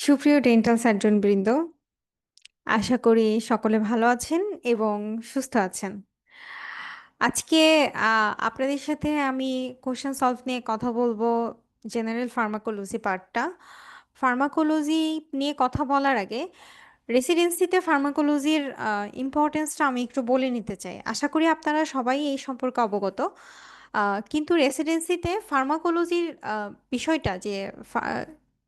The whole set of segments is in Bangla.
সুপ্রিয় ডেন্টাল সার্জন বৃন্দ, আশা করি সকলে ভালো আছেন এবং সুস্থ আছেন। আজকে আপনাদের সাথে আমি কোশ্চেন সলভ নিয়ে কথা বলবো, জেনারেল ফার্মাকোলজি পার্টটা। ফার্মাকোলজি নিয়ে কথা বলার আগে রেসিডেন্সিতে ফার্মাকোলজির ইম্পর্টেন্সটা আমি একটু বলে নিতে চাই। আশা করি আপনারা সবাই এই সম্পর্কে অবগত। কিন্তু রেসিডেন্সিতে ফার্মাকোলজির বিষয়টা যে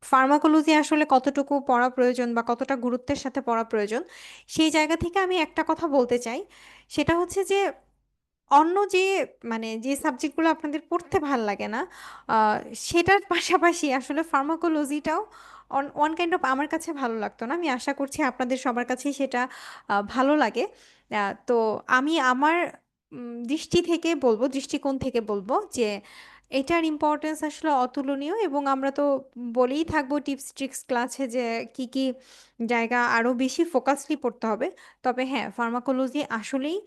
ফার্মাকোলজি আসলে কতটুকু পড়া প্রয়োজন বা কতটা গুরুত্বের সাথে পড়া প্রয়োজন, সেই জায়গা থেকে আমি একটা কথা বলতে চাই। সেটা হচ্ছে যে অন্য যে যে সাবজেক্টগুলো আপনাদের পড়তে ভাল লাগে না, আহ, সেটার পাশাপাশি আসলে ফার্মাকোলজিটাও ওয়ান কাইন্ড অফ আমার কাছে ভালো লাগতো না। আমি আশা করছি আপনাদের সবার কাছেই সেটা ভালো লাগে। তো আমি আমার দৃষ্টি থেকে বলবো, দৃষ্টিকোণ থেকে বলবো যে এটার ইম্পর্টেন্স আসলে অতুলনীয়, এবং আমরা তো বলেই থাকবো টিপস ট্রিক্স ক্লাসে যে কি কি জায়গা আরো বেশি ফোকাসলি পড়তে হবে। তবে হ্যাঁ, ফার্মাকোলজি আসলেই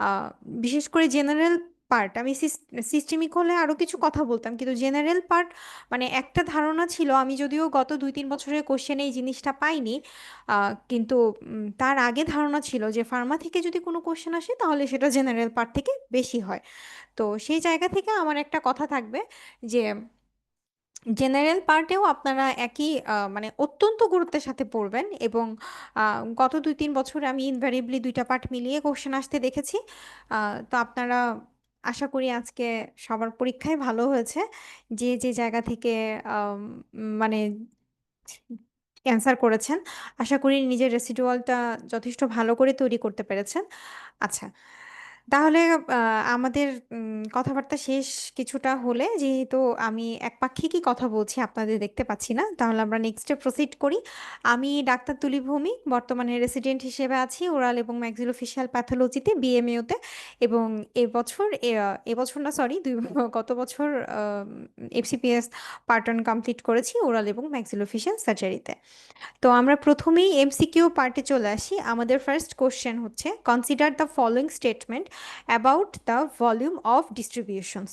আহ, বিশেষ করে জেনারেল পার্ট, আমি সিস্টেমিক হলে আরো কিছু কথা বলতাম, কিন্তু জেনারেল পার্ট একটা ধারণা ছিল, আমি যদিও গত 2-3 বছরের কোশ্চেনে এই জিনিসটা পাইনি, কিন্তু তার আগে ধারণা ছিল যে ফার্মা থেকে যদি কোনো কোশ্চেন আসে তাহলে সেটা জেনারেল পার্ট থেকে বেশি হয়। তো সেই জায়গা থেকে আমার একটা কথা থাকবে যে জেনারেল পার্টেও আপনারা একই অত্যন্ত গুরুত্বের সাথে পড়বেন, এবং গত 2-3 বছরে আমি ইনভ্যারিয়েবলি দুইটা পার্ট মিলিয়ে কোশ্চেন আসতে দেখেছি। তো আপনারা, আশা করি আজকে সবার পরীক্ষায় ভালো হয়েছে, যে যে জায়গা থেকে আম, মানে অ্যান্সার করেছেন। আশা করি নিজের রেসিডুয়ালটা যথেষ্ট ভালো করে তৈরি করতে পেরেছেন। আচ্ছা, তাহলে আমাদের কথাবার্তা শেষ কিছুটা হলে, যেহেতু আমি একপাক্ষিকই কথা বলছি আপনাদের দেখতে পাচ্ছি না, তাহলে আমরা নেক্সটে প্রসিড করি। আমি ডাক্তার তুলি ভৌমিক, বর্তমানে রেসিডেন্ট হিসেবে আছি ওরাল এবং ম্যাক্সিলোফেশিয়াল প্যাথোলজিতে, বিএমইউতে। এবং এবছর এবছর না, সরি, গত বছর এফসিপিএস পার্ট 1 কমপ্লিট করেছি ওরাল এবং ম্যাক্সিলোফেশিয়াল সার্জারিতে। তো আমরা প্রথমেই এমসিকিউ পার্টে চলে আসি। আমাদের ফার্স্ট কোশ্চেন হচ্ছে, consider the following statement about the volume of distributions.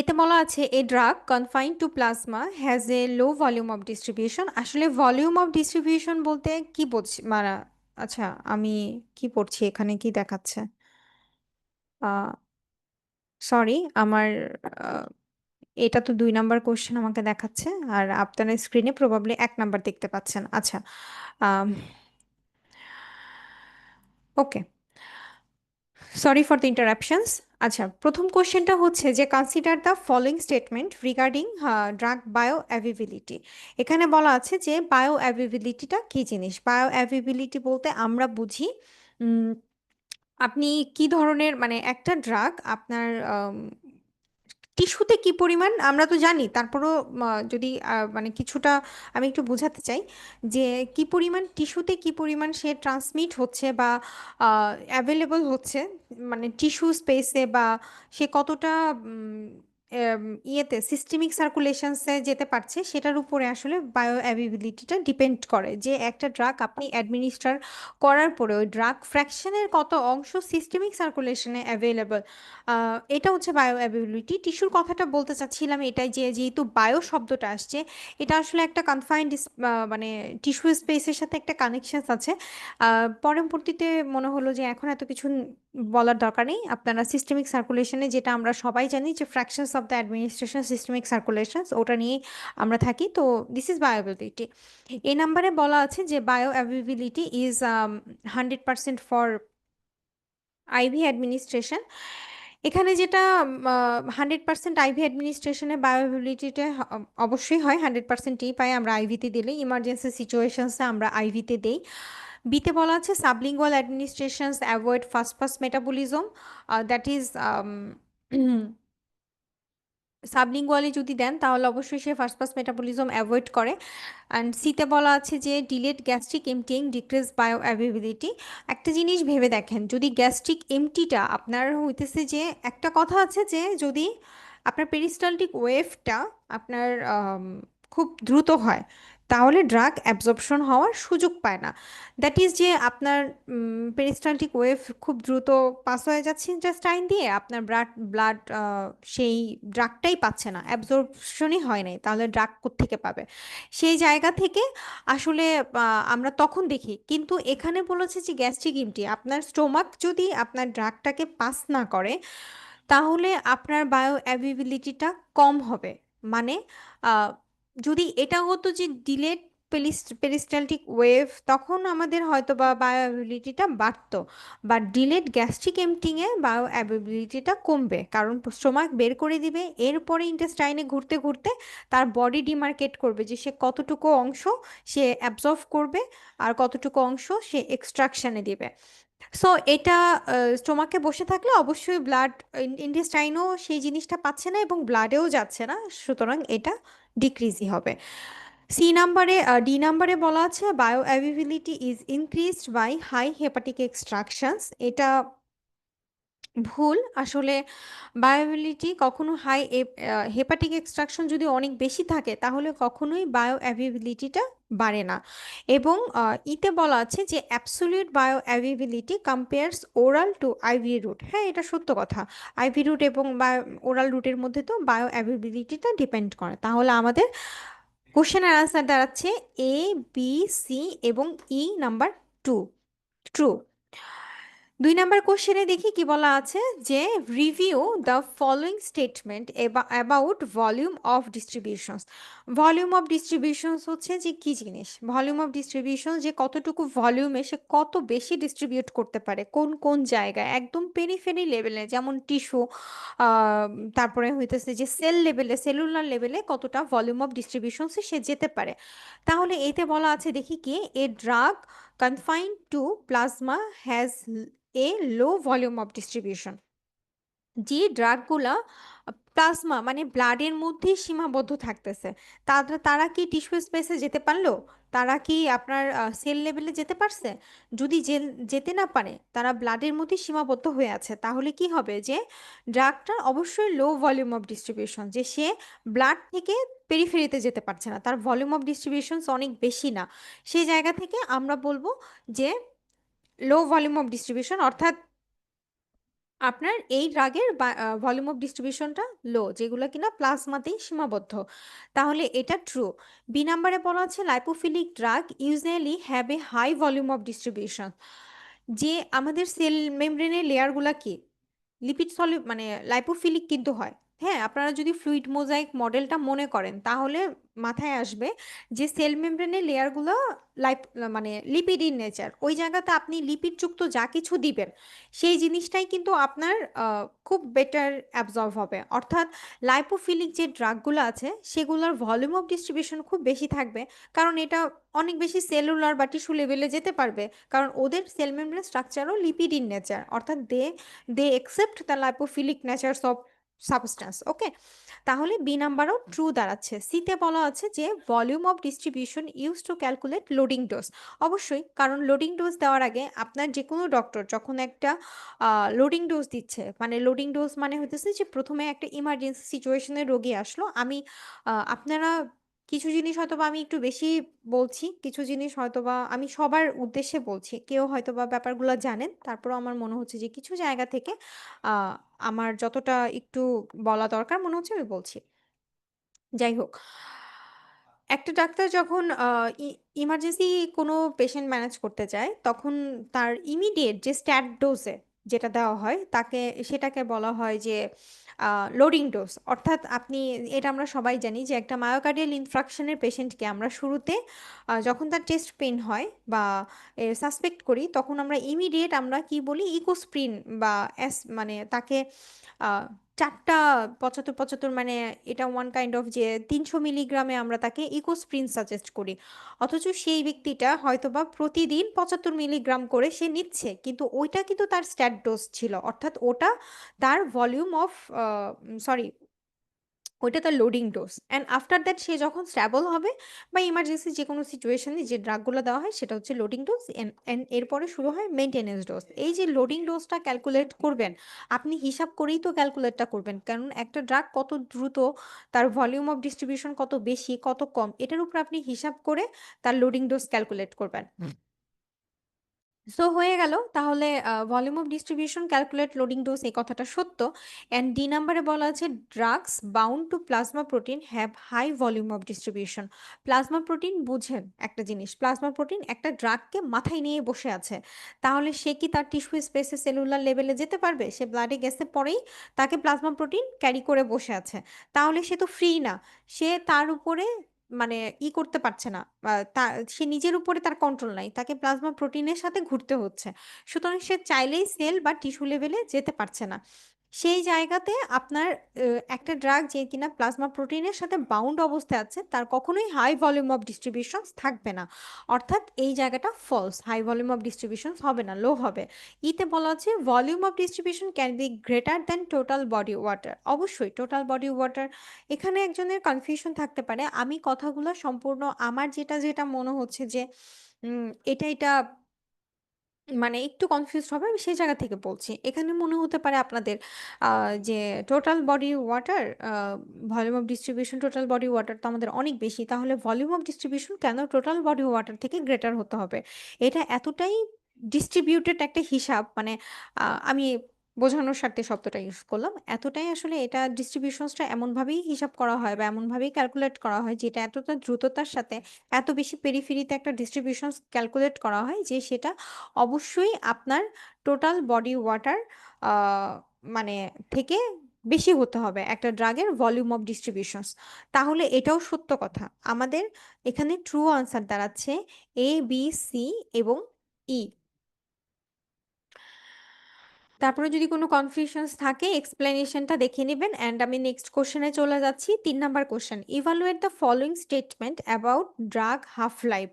এতে বলা আছে, a drug confined to plasma has a low volume of distribution. আসলে ভলিউম অফ ডিস্ট্রিবিউশন বলতে কি বলছি আচ্ছা, আমি কি পড়ছি, এখানে কি দেখাচ্ছে? সরি, আমার আহ, এটা তো 2 নাম্বার কোশ্চেন আমাকে দেখাচ্ছে, আর আপনার স্ক্রিনে প্রবাবলি 1 নাম্বার দেখতে পাচ্ছেন। আচ্ছা, ওকে, সরি ফর দ্য ইন্টারাপশনস। আচ্ছা, প্রথম কোশ্চেনটা হচ্ছে যে consider the following statement regarding drug bio availability. এখানে বলা আছে যে বায়ো অ্যাভেবিলিটিটা কি জিনিস। বায়ো অ্যাভেবিলিটি বলতে আমরা বুঝি আপনি কি ধরনের, একটা ড্রাগ আপনার টিস্যুতে কি পরিমাণ আমরা তো জানি, তারপরও যদি কিছুটা আমি একটু বোঝাতে চাই যে কি পরিমাণ টিস্যুতে কি পরিমাণ সে ট্রান্সমিট হচ্ছে বা অ্যাভেলেবল হচ্ছে, টিস্যু স্পেসে, বা সে কতটা ইয়েতে সিস্টেমিক সার্কুলেশনসে যেতে পারছে, সেটার উপরে আসলে বায়ো অ্যাভেবিলিটিটা ডিপেন্ড করে। যে একটা ড্রাগ আপনি অ্যাডমিনিস্ট্রার করার পরে ওই ড্রাগ ফ্র্যাকশনের কত অংশ সিস্টেমিক সার্কুলেশনে অ্যাভেলেবল, এটা হচ্ছে বায়ো অ্যাভেবিলিটি। টিস্যুর কথাটা বলতে চাচ্ছিলাম এটাই, যে যেহেতু বায়ো শব্দটা আসছে, এটা আসলে একটা কনফাইন্ড টিস্যু স্পেসের সাথে একটা কানেকশন আছে। পরবর্তীতে মনে হলো যে এখন এত কিছু বলার দরকার নেই, আপনারা সিস্টেমিক সার্কুলেশনে, যেটা আমরা সবাই জানি যে fractions of the administration systemic circulation, ওটা নিয়েই আমরা থাকি। তো দিস ইজ বায়োঅ্যাভেবিলিটি। এই নাম্বারে বলা আছে যে bioavailability is 100% for IV administration. এখানে যেটা 100% আইভি অ্যাডমিনিস্ট্রেশনে বায়োঅ্যাভেবিলিটিটা অবশ্যই হয়, 100%ই পাই আমরা আইভিতে দিলে। ইমার্জেন্সি সিচুয়েশনসে আমরা আইভিতে দেই। বিতে বলা আছে sublingual administrations avoid fast fast metabolism, that is sublingually যদি দেন তাহলে অবশ্যই সে ফাস্ট ফাস্ট মেটাবলিজম অ্যাভয়েড করে। অ্যান্ড সিতে বলা আছে যে delayed gastric emptying decrease bioavailability. একটা জিনিস ভেবে দেখেন, যদি গ্যাস্ট্রিক এমটিটা আপনার হইতেছে, যে একটা কথা আছে যে যদি আপনার পেরিস্টালটিক ওয়েভটা আপনার খুব দ্রুত হয়, তাহলে ড্রাগ অ্যাবজর্পশন হওয়ার সুযোগ পায় না। দ্যাট ইজ যে আপনার পেরিস্টালটিক ওয়েভ খুব দ্রুত পাস হয়ে যাচ্ছে ইন্টেস্টাইন দিয়ে, আপনার ব্লাড ব্লাড সেই ড্রাগটাই পাচ্ছে না, অ্যাবজর্পশনই হয় নাই, তাহলে ড্রাগ কোত্থেকে পাবে? সেই জায়গা থেকে আসলে আমরা তখন দেখি। কিন্তু এখানে বলেছে যে গ্যাস্ট্রিক ইমটি, আপনার স্টোমাক যদি আপনার ড্রাগটাকে পাস না করে তাহলে আপনার বায়ো অ্যাভেবিলিটিটা কম হবে। মানে আহ, যদি এটা হতো যে ডিলেড পেরিস্টালটিক ওয়েভ, তখন আমাদের হয়তো বা বায়ো অ্যাভেবিলিটিটা বাড়তো। বা ডিলেড গ্যাস্ট্রিক এমটিং এ বায়ো অ্যাভেবিলিটিটা কমবে, কারণ স্টোমাক বের করে দিবে, এরপরে ইন্টেস্টাইনে ঘুরতে ঘুরতে তার বডি ডিমার্কেট করবে যে সে কতটুকু অংশ সে অ্যাবজর্ভ করবে আর কতটুকু অংশ সে এক্সট্রাকশনে দিবে। সো এটা স্টোমাকে বসে থাকলে অবশ্যই ব্লাড ইন্টেস্টাইনও সেই জিনিসটা পাচ্ছে না এবং ব্লাডেও যাচ্ছে না, সুতরাং এটা ডিক্রিজই হবে। ডি নাম্বারে বলা আছে bioavailability is increased by high hepatic extractions. এটা ভুল আসলে। বায়োবিলিটি কখনো হাই, হেপাটিক এক্সট্রাকশন যদি অনেক বেশি থাকে তাহলে কখনোই বায়ো অ্যাভেবিলিটিটা বাড়ে না। এবং ইতে বলা আছে যে absolute bioavailability compares oral to IV route. হ্যাঁ, এটা সত্য কথা। আইভি রুট এবং ওরাল রুটের মধ্যে তো বায়ো অ্যাভেবিলিটিটা ডিপেন্ড করে। তাহলে আমাদের কোশ্চেনের আনসার দাঁড়াচ্ছে এ, বি, সি এবং E number two, true. 2 number কোশ্চেনে দেখি কি বলা আছে, যে review the following statement about volume of distributions. Volume of distributions হচ্ছে যে কি জিনিস? ভলিউম অফ ডিস্ট্রিবিউশন যে কতটুকু ভলিউমে সে কত বেশি ডিস্ট্রিবিউট করতে পারে, কোন কোন জায়গায়, একদম পেরিফেরি লেভেলে যেমন টিস্যু, তারপরে হইতেছে যে সেল লেভেলে, সেলুলার লেভেলে কতটা ভলিউম অফ ডিস্ট্রিবিউশনসে সে যেতে পারে। তাহলে এতে বলা আছে দেখি কি, a drug confined to plasma has a low volume of distribution। যে ড্রাগগুলা প্লাজমা মানে ব্লাডের মধ্যেই সীমাবদ্ধ থাকতেছে, তারা তারা কি টিস্যু স্পেসে যেতে পারলো? তারা কি আপনার সেল লেভেলে যেতে পারছে? যদি যেতে না পারে, তারা ব্লাডের মধ্যে সীমাবদ্ধ হয়ে আছে, তাহলে কি হবে? যে ড্রাগটা অবশ্যই লো ভলিউম অফ ডিস্ট্রিবিউশন, যে সে ব্লাড থেকে পেরিফেরিতে যেতে পারছে না, তার ভলিউম অফ ডিস্ট্রিবিউশন অনেক বেশি না। সেই জায়গা থেকে আমরা বলবো যে লো ভলিউম অফ ডিস্ট্রিবিউশন, অর্থাৎ আপনার এই ড্রাগের ভলিউম অফ ডিস্ট্রিবিউশনটা লো, যেগুলো কিনা প্লাজমাতেই সীমাবদ্ধ। তাহলে এটা ট্রু। বি নাম্বারে বলা আছে lipophilic drug usually have a high volume of distribution. যে আমাদের সেল মেমব্রেনের লেয়ারগুলা কি লিপিড মানে লাইপোফিলিক কিন্তু হয়। হ্যাঁ, আপনারা যদি ফ্লুইড মোজাইক মডেলটা মনে করেন তাহলে মাথায় আসবে যে সেল মেমব্রেনের লেয়ারগুলো লাইপ মানে লিপিড ইন নেচার। ওই জায়গাতে আপনি লিপিড যুক্ত যা কিছু দিবেন সেই জিনিসটাই কিন্তু আপনার খুব বেটার অ্যাবজর্ব হবে। অর্থাৎ লাইপোফিলিক যে ড্রাগগুলো আছে সেগুলোর ভলিউম অফ ডিস্ট্রিবিউশন খুব বেশি থাকবে, কারণ এটা অনেক বেশি সেলুলার বা টিস্যু লেভেলে যেতে পারবে, কারণ ওদের সেল মেমব্রেন স্ট্রাকচারও লিপিড ইন নেচার, অর্থাৎ they accept the lipophilic natures of substance. Okay, তাহলে বি নাম্বারও ট্রু দাঁড়াচ্ছে। সিতে বলা আছে যে volume of distribution use to calculate loading dose. অবশ্যই, কারণ লোডিং ডোজ দেওয়ার আগে আপনার যে কোনো ডক্টর যখন একটা লোডিং ডোজ দিচ্ছে, মানে লোডিং ডোজ মানে হতেছে যে প্রথমে একটা ইমার্জেন্সি সিচুয়েশনে রোগী আসলো, আমি আপনারা কিছু জিনিস হয়তোবা আমি একটু বেশি বলছি, কিছু জিনিস হয়তোবা আমি সবার উদ্দেশ্যে বলছি, কেউ হয়তোবা ব্যাপারগুলো জানেন, তারপরও আমার মনে হচ্ছে যে কিছু জায়গা থেকে আহ, আমার যতটা একটু বলা দরকার মনে হচ্ছে আমি বলছি। যাই হোক, একটা ডাক্তার যখন ইমার্জেন্সি কোনো পেশেন্ট ম্যানেজ করতে চায় তখন তার ইমিডিয়েট যে স্ট্যাট ডোজে যেটা দেওয়া হয় তাকে, সেটাকে বলা হয় যে লোডিং ডোজ। অর্থাৎ আপনি, এটা আমরা সবাই জানি যে একটা মায়োকার্ডিয়াল ইনফ্রাকশনের পেশেন্টকে আমরা শুরুতে যখন তার চেস্ট পেন হয় বা সাসপেক্ট করি তখন আমরা ইমিডিয়েট আমরা কি বলি, ইকোস্প্রিন বা মানে তাকে 4টা 75 75 মানে এটা ওয়ান কাইন্ড অফ যে 300 মিলিগ্রামে আমরা তাকে ইকোস্প্রিন সাজেস্ট করি। অথচ সেই ব্যক্তিটা হয়তোবা প্রতিদিন 75 মিলিগ্রাম করে সে নিচ্ছে, কিন্তু ওইটা কিন্তু তার স্ট্যাট ডোজ ছিল, অর্থাৎ ওটা তার ভলিউম অফ, সরি, ওইটা তার loading dose, and after that সে যখন স্ট্যাবল হবে বা ইমার্জেন্সি যে কোনো সিচুয়েশনে যে ড্রাগগুলো দেওয়া হয় সেটা হচ্ছে লোডিং ডোজ, অ্যান্ড এরপরে শুরু হয় মেনটেনেন্স ডোজ। এই যে লোডিং ডোজটা ক্যালকুলেট করবেন, আপনি হিসাব করেই তো ক্যালকুলেটটা করবেন, কারণ একটা ড্রাগ কত দ্রুত, তার ভলিউম অফ ডিস্ট্রিবিউশন কত বেশি কত কম, এটার উপর আপনি হিসাব করে তার লোডিং ডোজ ক্যালকুলেট করবেন। সো হয়ে গেল তাহলে volume of distribution calculate loading dose, এই কথাটা সত্য। অ্যান্ড ডি নাম্বারে বলা আছে drugs bound to plasma protein have high volume of distribution. Plasma protein বুঝেন একটা জিনিস, প্লাজমা প্রোটিন একটা ড্রাগকে মাথায় নিয়ে বসে আছে, তাহলে সে কি তার টিস্যু স্পেসে সেলুলার লেভেলে যেতে পারবে? সে ব্লাডে গেছে পরেই তাকে প্লাজমা প্রোটিন ক্যারি করে বসে আছে, তাহলে সে তো ফ্রি না, সে তার উপরে মানে করতে পারছে না, সে নিজের উপরে তার কন্ট্রোল নাই, তাকে প্লাজমা প্রোটিনের সাথে ঘুরতে হচ্ছে। সুতরাং সে চাইলেই সেল বা টিস্যু লেভেলে যেতে পারছে না। সেই জায়গাতে আপনার একটা ড্রাগ যে কিনা প্লাজমা প্রোটিনের সাথে বাউন্ড অবস্থায় আছে তার কখনোই হাই ভলিউম অফ ডিস্ট্রিবিউশন থাকবে না, অর্থাৎ এই জায়গাটা false, high volume of distribution হবে না, লো হবে। ইতে বলা আছে volume of distribution can be greater than total body water. অবশ্যই টোটাল বডি ওয়াটার, এখানে একজনের কনফিউশন থাকতে পারে, আমি কথাগুলো সম্পূর্ণ আমার যেটা যেটা মনে হচ্ছে যে এটা এটা মানে একটু কনফিউজড হবে, আমি সেই জায়গা থেকে বলছি। এখানে মনে হতে পারে আপনাদের যে total body water, volume of distribution total body water তো আমাদের অনেক বেশি, তাহলে ভলিউম অফ ডিস্ট্রিবিউশন কেন টোটাল বডি ওয়াটার থেকে গ্রেটার হতে হবে? এটা এতটাই ডিস্ট্রিবিউটেড একটা হিসাব, মানে আমি বোঝানোর স্বার্থে শব্দটা ইউজ করলাম, এতটাই আসলে এটা ডিস্ট্রিবিউশনসটা এমনভাবেই হিসাব করা হয় বা এমনভাবেই ক্যালকুলেট করা হয় যেটা এতটা দ্রুততার সাথে এত বেশি পেরিফেরিতে একটা ডিস্ট্রিবিউশন ক্যালকুলেট করা হয় যে সেটা অবশ্যই আপনার টোটাল বডি ওয়াটার মানে থেকে বেশি হতে হবে একটা ড্রাগের ভলিউম অফ ডিস্ট্রিবিউশনস। তাহলে এটাও সত্য কথা, আমাদের এখানে ট্রু আনসার দাঁড়াচ্ছে এ বি সি এবং ই। তারপরে যদি কোনো কনফিউশনস থাকে এক্সপ্লেনেশনটা দেখে নেবেন। অ্যান্ড আমি নেক্সট কোশ্চেনে চলে যাচ্ছি, 3 number question, evaluate the following statement about drug half life.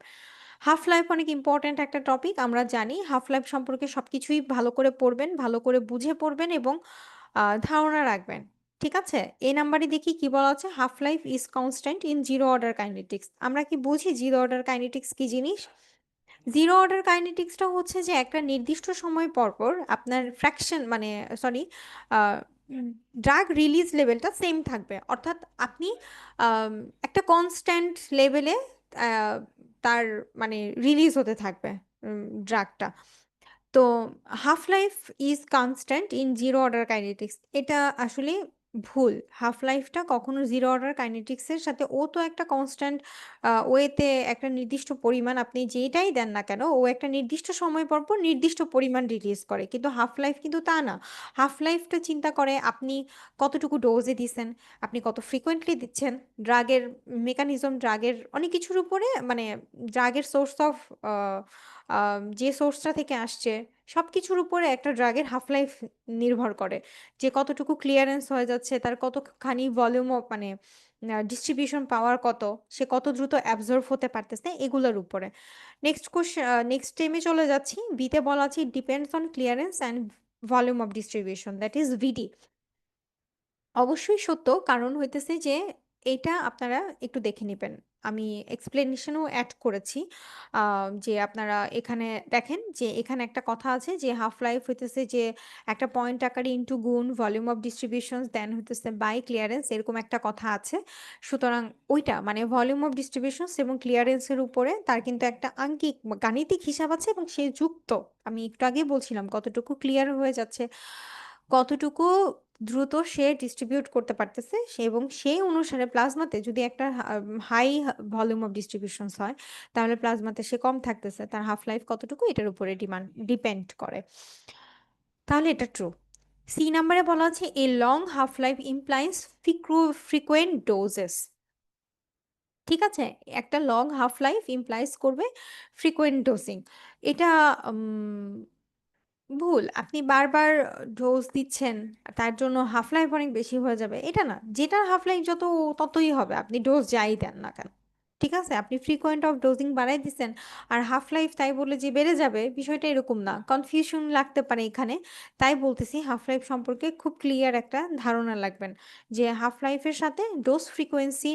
Half life অনেক ইম্পর্ট্যান্ট একটা টপিক, আমরা জানি হাফ লাইফ সম্পর্কে সবকিছুই ভালো করে পড়বেন, ভালো করে বুঝে পড়বেন এবং ধারণা রাখবেন। ঠিক আছে, এই নাম্বারে দেখি কি বলা আছে, half life is constant in zero order kinetics. আমরা কি বুঝি জিরো অর্ডার কাইনেটিক্স কি জিনিস? জিরো অর্ডার কাইনেটিক্সটা হচ্ছে যে একটা নির্দিষ্ট সময় পর পর আপনার ফ্র্যাকশন মানে সরি ড্রাগ রিলিজ লেভেলটা সেম থাকবে, অর্থাৎ আপনি আম, একটা কনস্ট্যান্ট লেভেলে তার মানে রিলিজ হতে থাকবে ড্রাগটা। তো half life is constant in zero order kinetics, এটা আসলে ভুল। হাফ লাইফটা কখনো জিরো অর্ডার কাইনেটিক্সের সাথে, ও তো একটা কনস্ট্যান্ট ওয়েতে একটা নির্দিষ্ট পরিমাণ আপনি যেটাই দেন না কেন ও একটা নির্দিষ্ট সময় পর পর নির্দিষ্ট পরিমাণ রিলিজ করে, কিন্তু হাফ লাইফ কিন্তু তা না। হাফ লাইফটা চিন্তা করে আপনি কতটুকু ডোজে দিচ্ছেন, আপনি কত ফ্রিকোয়েন্টলি দিচ্ছেন, ড্রাগের মেকানিজম, ড্রাগের অনেক কিছুর উপরে, মানে ড্রাগের সোর্স অফ যে সোর্সটা থেকে আসছে সব কিছুর উপরে একটা ড্রাগের হাফ লাইফ নির্ভর করে, যে কতটুকু ক্লিয়ারেন্স হয়ে যাচ্ছে, তার কতখানি ভলিউম অফ মানে ডিস্ট্রিবিউশন পাওয়ার কত, সে কত দ্রুত অ্যাবজর্ভ হতে পারতেছে এগুলোর উপরে। নেক্সট কোশ্চেন, নেক্সট টেমে চলে যাচ্ছি, বিতে বলা আছে depends on clearance and volume of distribution, that is VD. অবশ্যই সত্য, কারণ হইতেছে যে এটা আপনারা একটু দেখে নেবেন, আমি এক্সপ্লেনেশনও অ্যাড করেছি। যে আপনারা এখানে দেখেন যে এখানে একটা কথা আছে যে হাফ লাইফ হইতেছে যে একটা পয়েন্ট আকারে ইনটু গুণ ভলিউম অফ ডিস্ট্রিবিউশন দেন হইতেছে বাই ক্লিয়ারেন্স, এরকম একটা কথা আছে। সুতরাং ওইটা মানে ভলিউম অফ ডিস্ট্রিবিউশন এবং ক্লিয়ারেন্সের উপরে তার কিন্তু একটা আঙ্কিক বা গাণিতিক হিসাব আছে এবং সে যুক্ত। আমি একটু আগে বলছিলাম কতটুকু ক্লিয়ার হয়ে যাচ্ছে, কতটুকু দ্রুত সে ডিস্ট্রিবিউট করতে পারতেছে সে, এবং সেই অনুসারে প্লাজমাতে যদি একটা হাই ভলিউম অফ ডিস্ট্রিবিউশনস হয় তাহলে প্লাজমাতে সে কম থাকতেছে, তার হাফ লাইফ কতটুকু এটার উপরে ডিপেন্ড করে। তাহলে এটা ট্রু। সি নাম্বারে বলা আছে a long half life implies frequent doses. ঠিক আছে, একটা লং হাফ লাইফ ইমপ্লাইজ করবে ফ্রিকোয়েন্ট ডোজিং। এটা ভুল, আপনি বারবার ডোজ দিচ্ছেন তার জন্য হাফ লাইফ অনেক বেশি হয়ে যাবে এটা না, যেটার হাফ লাইফ যত ততই হবে আপনি ডোজ যাই দেন না কেন। ঠিক আছে, আপনি ফ্রিকোয়েন্ট অফ ডোজিং বাড়াই দিচ্ছেন আর হাফ লাইফ তাই বলে যে বেড়ে যাবে বিষয়টা এরকম না, কনফিউশন লাগতে পারে এখানে। তাই বলতেছি হাফ লাইফ সম্পর্কে খুব ক্লিয়ার একটা ধারণা লাগবেন যে হাফ লাইফের সাথে ডোজ ফ্রিকোয়েন্সি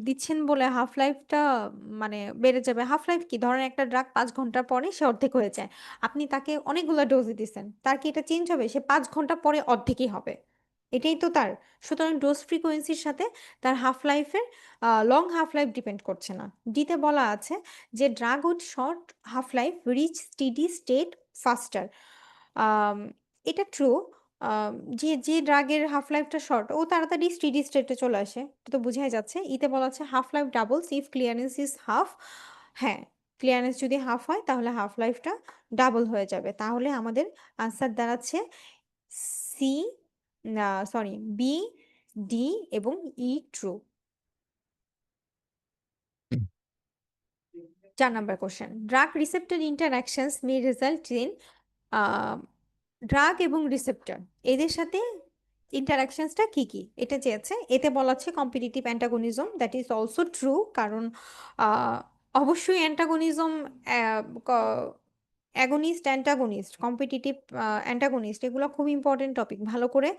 দিচ্ছেন বলে হাফ লাইফটা মানে বেড়ে যাবে। হাফ লাইফ কি, ধরেন একটা ড্রাগ 5 ঘন্টা পরে সে অর্ধেক হয়ে যায়, আপনি তাকে অনেকগুলো ডোজে দিচ্ছেন, তার কি এটা চেঞ্জ হবে? সে 5 ঘন্টা পরে অর্ধেকই হবে, এটাই তো তার। সুতরাং ডোজ ফ্রিকোয়েন্সির সাথে তার হাফ লাইফের লং হাফ লাইফ ডিপেন্ড করছে না। ডিতে বলা আছে যে drug with short half life reach steady state faster. এটা ট্রু। যে যে ড্রাগের হাফ লাইফটা শর্ট ও তাড়াতাড়ি স্টেডি স্টেটে চলে আসে, এটা তো বোঝাই যাচ্ছে। ইতে বলা আছে half life doubles if clearance is half. হ্যাঁ, ক্লিয়ারেন্স যদি হাফ হয় তাহলে হাফ লাইফটা ডাবল হয়ে যাবে। তাহলে আমাদের আনসার দাঁড়াচ্ছে সি, না সরি, বি, ডি এবং E true. 4 number question, drug receptor interactions may result in, drug এবং রিসেপ্টর এদের সাথে ইন্টারঅ্যাকশনসটা কি কি এটা চেয়েছে। এতে বলা আছে competitive antagonism, that is also true, কারণ আহ, অবশ্যই antagonism, agonist antagonist competitive antagonist এগুলো খুব ইম্পর্টেন্ট টপিক। ভালো করে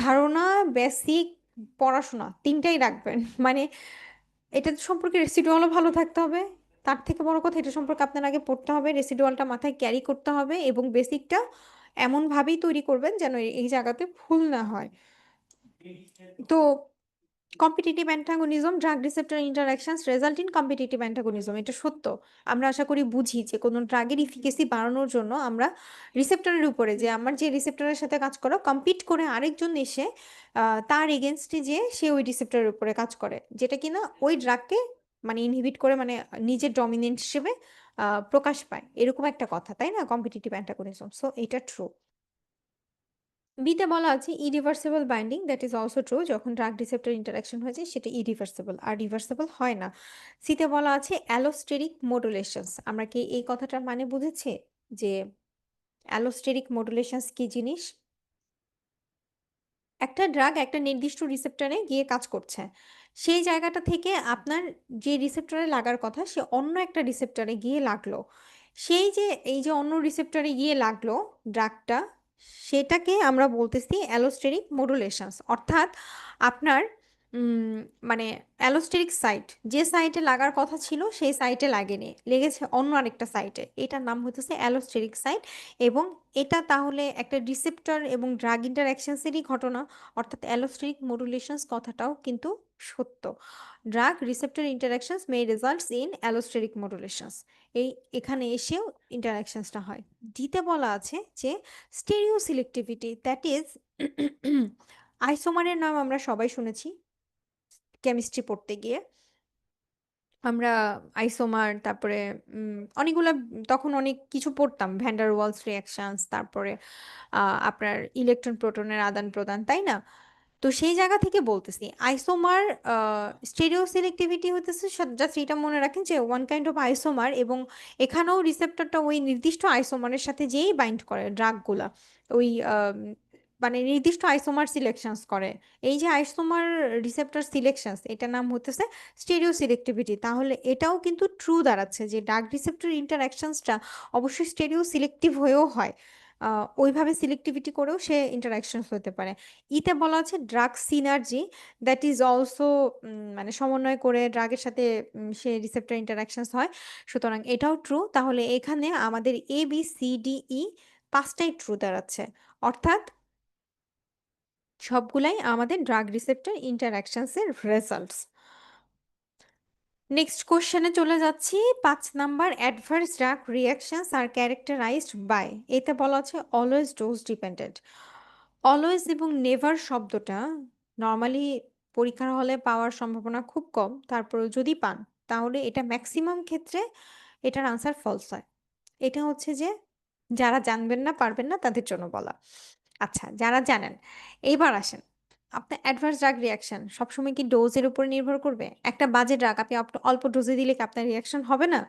ধারণা, বেসিক পড়াশোনা তিনটাই রাখবেন। মানে এটা সম্পর্কে রেসিডুয়ালও ভালো থাকতে হবে, তার থেকে বড় কথা এটা সম্পর্কে আপনার আগে পড়তে হবে, রেসিডুয়ালটা মাথায় ক্যারি করতে হবে এবং বেসিকটা এমনভাবেই তৈরি করবেন যেন এই জায়গাতে ভুল না হয়। তো competitive antagonism, drug receptor interactions result in competitive antagonism, এটা সত্য। আমরা আশা করি বুঝি যে কোনো ড্রাগের ইফিকেসি বাড়ানোর জন্য আমরা রিসেপ্টরের উপরে, যে আমার যে রিসেপ্টরের সাথে কাজ করো কম্পিট করে আরেকজন এসে তার এগেনস্টে যে সে ওই রিসেপ্টরের উপরে কাজ করে, যেটা কিনা ওই ড্রাগকে মানে ইনহিবিট করে, মানে নিজের ডমিনেন্ট হিসেবে প্রকাশ পায়, এরকম একটা কথা, তাই না? কম্পিটিটিভ অ্যান্টাগনিজম, সো এটা ট্রু। বিতে বলা আছে irreversible binding, that is also true, যখন ড্রাগ রিসেপ্টর ইন্টারাকশন হয়েছে সেটা ইরিভার্সিবল, আর রিভার্সিবল হয় না। সিতে বলা আছে অ্যালোস্টেরিক মডুলেশনস, আমরা কি এই কথাটার মানে বুঝেছি যে অ্যালোস্টেরিক মডুলেশনস কি জিনিস? একটা ড্রাগ একটা নির্দিষ্ট রিসেপ্টরে গিয়ে কাজ করছে, সেই জায়গাটা থেকে আপনার যে রিসেপ্টরে লাগার কথা সে অন্য একটা রিসেপ্টরে গিয়ে লাগলো, সেই যে এই যে অন্য রিসেপ্টরে গিয়ে লাগলো ড্রাগটা, সেটাকে আমরা বলতেছি অ্যালোস্টেরিক মডুলেশনস। অর্থাৎ আপনার উম, মানে অ্যালোস্টেরিক সাইট, যে সাইটে লাগার কথা ছিল সেই সাইটে লাগেনি, লেগেছে অন্য আরেকটা সাইটে, এটার নাম হতেছে অ্যালোস্টেরিক সাইট। এবং এটা তাহলে একটা রিসেপ্টর এবং ড্রাগ ইন্টারঅ্যাকশনসেরই ঘটনা, অর্থাৎ অ্যালোস্টেরিক মডুলেশনস কথাটাও কিন্তু সত্য। Drug receptor interactions may results in allosteric modulations, এই এখানে এসেও ইন্টারঅ্যাকশনসটা হয়। ডিতে বলা আছে যে স্টেরিও সিলেক্টিভিটি, দ্যাট ইজ আইসোমারের নাম আমরা সবাই শুনেছি কেমিস্ট্রি পড়তে গিয়ে। আমরা আইসোমার, তারপরে অনেকগুলা তখন অনেক কিছু পড়তাম, ভ্যান্ডার ওয়ালস রিয়াকশনস, তারপরে আপনার ইলেকট্রন প্রোটনের আদান প্রদান, তাই না? তো সেই জায়গা থেকে বলতেছি আইসোমার স্টেরিও সিলেক্টিভিটি হতেছে, জাস্ট এটা মনে রাখেন যে ওয়ান কাইন্ড অফ আইসোমার, এবং এখানেও রিসেপ্টরটা ওই নির্দিষ্ট আইসোমারের সাথে যেই বাইন্ড করে ড্রাগগুলা, ওই মানে নির্দিষ্ট আইসোমার সিলেকশনস করে। এই যে আইসোমার রিসেপ্টর সিলেকশনস, এটার নাম হতেছে স্টেরিও সিলেক্টিভিটি। তাহলে এটাও কিন্তু ট্রু দাঁড়াচ্ছে যে ড্রাগ রিসেপ্টর ইন্টারঅ্যাকশনসটা অবশ্যই স্টেরিও সিলেক্টিভ হয়েও হয়, ওইভাবে সিলেক্টিভিটি করেও সে ইন্টারাকশন হতে পারে। ইতে বলা আছে drug synergy, that is also মানে সমন্বয় করে ড্রাগের সাথে সে রিসেপ্টর ইন্টারাকশনস হয়, সুতরাং এটাও ট্রু। তাহলে এখানে আমাদের A B C D E পাঁচটাই ট্রু দাঁড়াচ্ছে, অর্থাৎ সবগুলাই আমাদের ড্রাগ রিসেপ্টর ইন্টারাকশনস এর রেজাল্টস। নেক্সট কোশ্চেনে চলে যাচ্ছি, 5 number, adverse drug reactions are characterised by, এতে বলা আছে অলওয়েজ ডোজ ডিপেন্ডেন্ট। অলওয়েজ এবং নেভার শব্দটা নর্মালি পরীক্ষার হলে পাওয়ার সম্ভাবনা খুব কম, তারপরে যদি পান তাহলে এটা ম্যাক্সিমাম ক্ষেত্রে এটার আনসার ফলস হয়। এটা হচ্ছে যে যারা জানবেন না পারবেন না তাদের জন্য বলা। আচ্ছা, যারা জানেন, এইবার আসেন, আপনার অ্যাডভার্স ড্রাগ রিয়াকশন সবসময় কি ডোজের উপর নির্ভর করবে? একটা বাজে ড্রাগ আপনি অল্প ডোজে দিলে কি আপনার রিয়াকশন হবে না?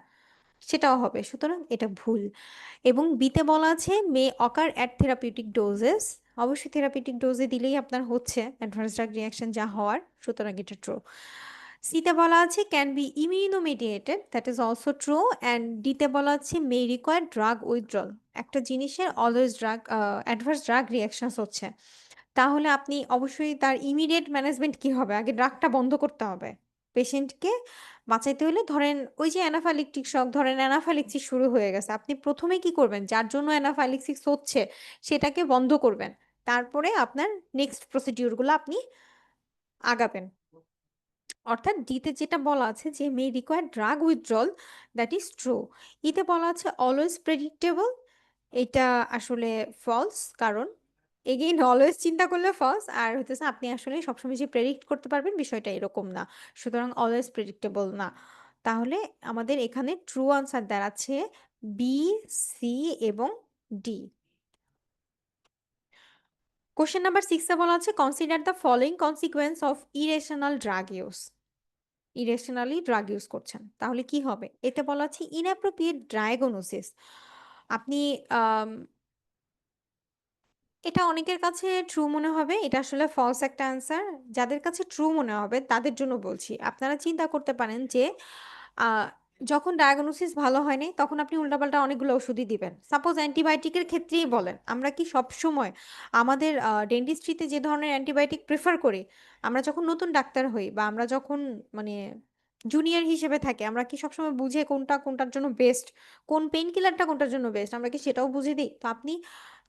সেটাও হবে, সুতরাং এটা ভুল। এবং বিতে বলা আছে মে অকার অ্যাট থেরাপিউটিক ডোজেস, অবশ্যই থেরাপিউটিক ডোজে দিলেই আপনার হচ্ছে অ্যাডভান্স ড্রাগ রিয়াকশন যা হওয়ার, সুতরাং এটা ট্রু। সিতে বলা আছে can be immunomediated, that is also true. And ডিতে বলা আছে মে রিকোয়ার ড্রাগ উইথড্রল, একটা জিনিসের always drug adverse drug reactions হচ্ছে, তাহলে আপনি অবশ্যই তার ইমিডিয়েট ম্যানেজমেন্ট কি হবে, আগে ড্রাগটা বন্ধ করতে হবে। পেশেন্টকে বাঁচাইতে হলে ধরেন ওই যে অ্যানাফাইলেকটিক শক, ধরেন অ্যানাফাইলেক্সিস শুরু হয়ে গেছে, আপনি প্রথমে কি করবেন, যার জন্য অ্যানাফাইলেক্সিস হচ্ছে সেটাকে বন্ধ করবেন, তারপরে আপনার নেক্সট প্রসিডিউরগুলো আপনি আগাবেন। অর্থাৎ ডিতে যেটা বলা আছে যে মে require drug withdrawal, that is true. ইতে বলা আছে অলওয়েজ প্রেডিক্টেবল, এটা আসলে ফলস, কারণ এগেইন অলওয়েজ চিন্তা করলে ফলস, আর হতেছে আপনি আসলে সবসময় যে প্রেডিক্ট করতে পারবেন বিষয়টা এরকম না, সুতরাং অলওয়েজ প্রেডিক্টেবল না। তাহলে আমাদের এখানে ট্রু আনসার দাঁড়াচ্ছে বি, সি এবং ডি। কোশ্চেন নাম্বার 6 এ বলা আছে consider the following consequence of irrational drug use. Irrationally drug use করছেন, তাহলে কি হবে? এতে বলা আছে ইনঅ্যাপ্রোপ্রিয়েট ডায়াগনোসিস। আপনি আম, এটা অনেকের কাছে ট্রু মনে হবে, এটা আসলে ফলস একটা অ্যান্সার। যাদের কাছে ট্রু মনে হবে তাদের জন্য বলছি, আপনারা চিন্তা করতে পারেন যে আহ, যখন ডায়াগনোসিস ভালো হয়নি তখন আপনি উল্টাপাল্টা অনেকগুলো ওষুধই দিবেন। সাপোজ অ্যান্টিবায়োটিকের ক্ষেত্রেই বলেন, আমরা কি সব সময় আমাদের ডেন্টিস্ট্রিতে যে ধরনের অ্যান্টিবায়োটিক প্রেফার করি, আমরা যখন নতুন ডাক্তার হই বা আমরা যখন মানে জুনিয়র হিসেবে থাকি, আমরা কি সবসময় বুঝে কোনটা কোনটার জন্য বেস্ট, কোন পেইন কিলারটা কোনটার জন্য বেস্ট, আমরা কি সেটাও বুঝে দিই? তো আপনি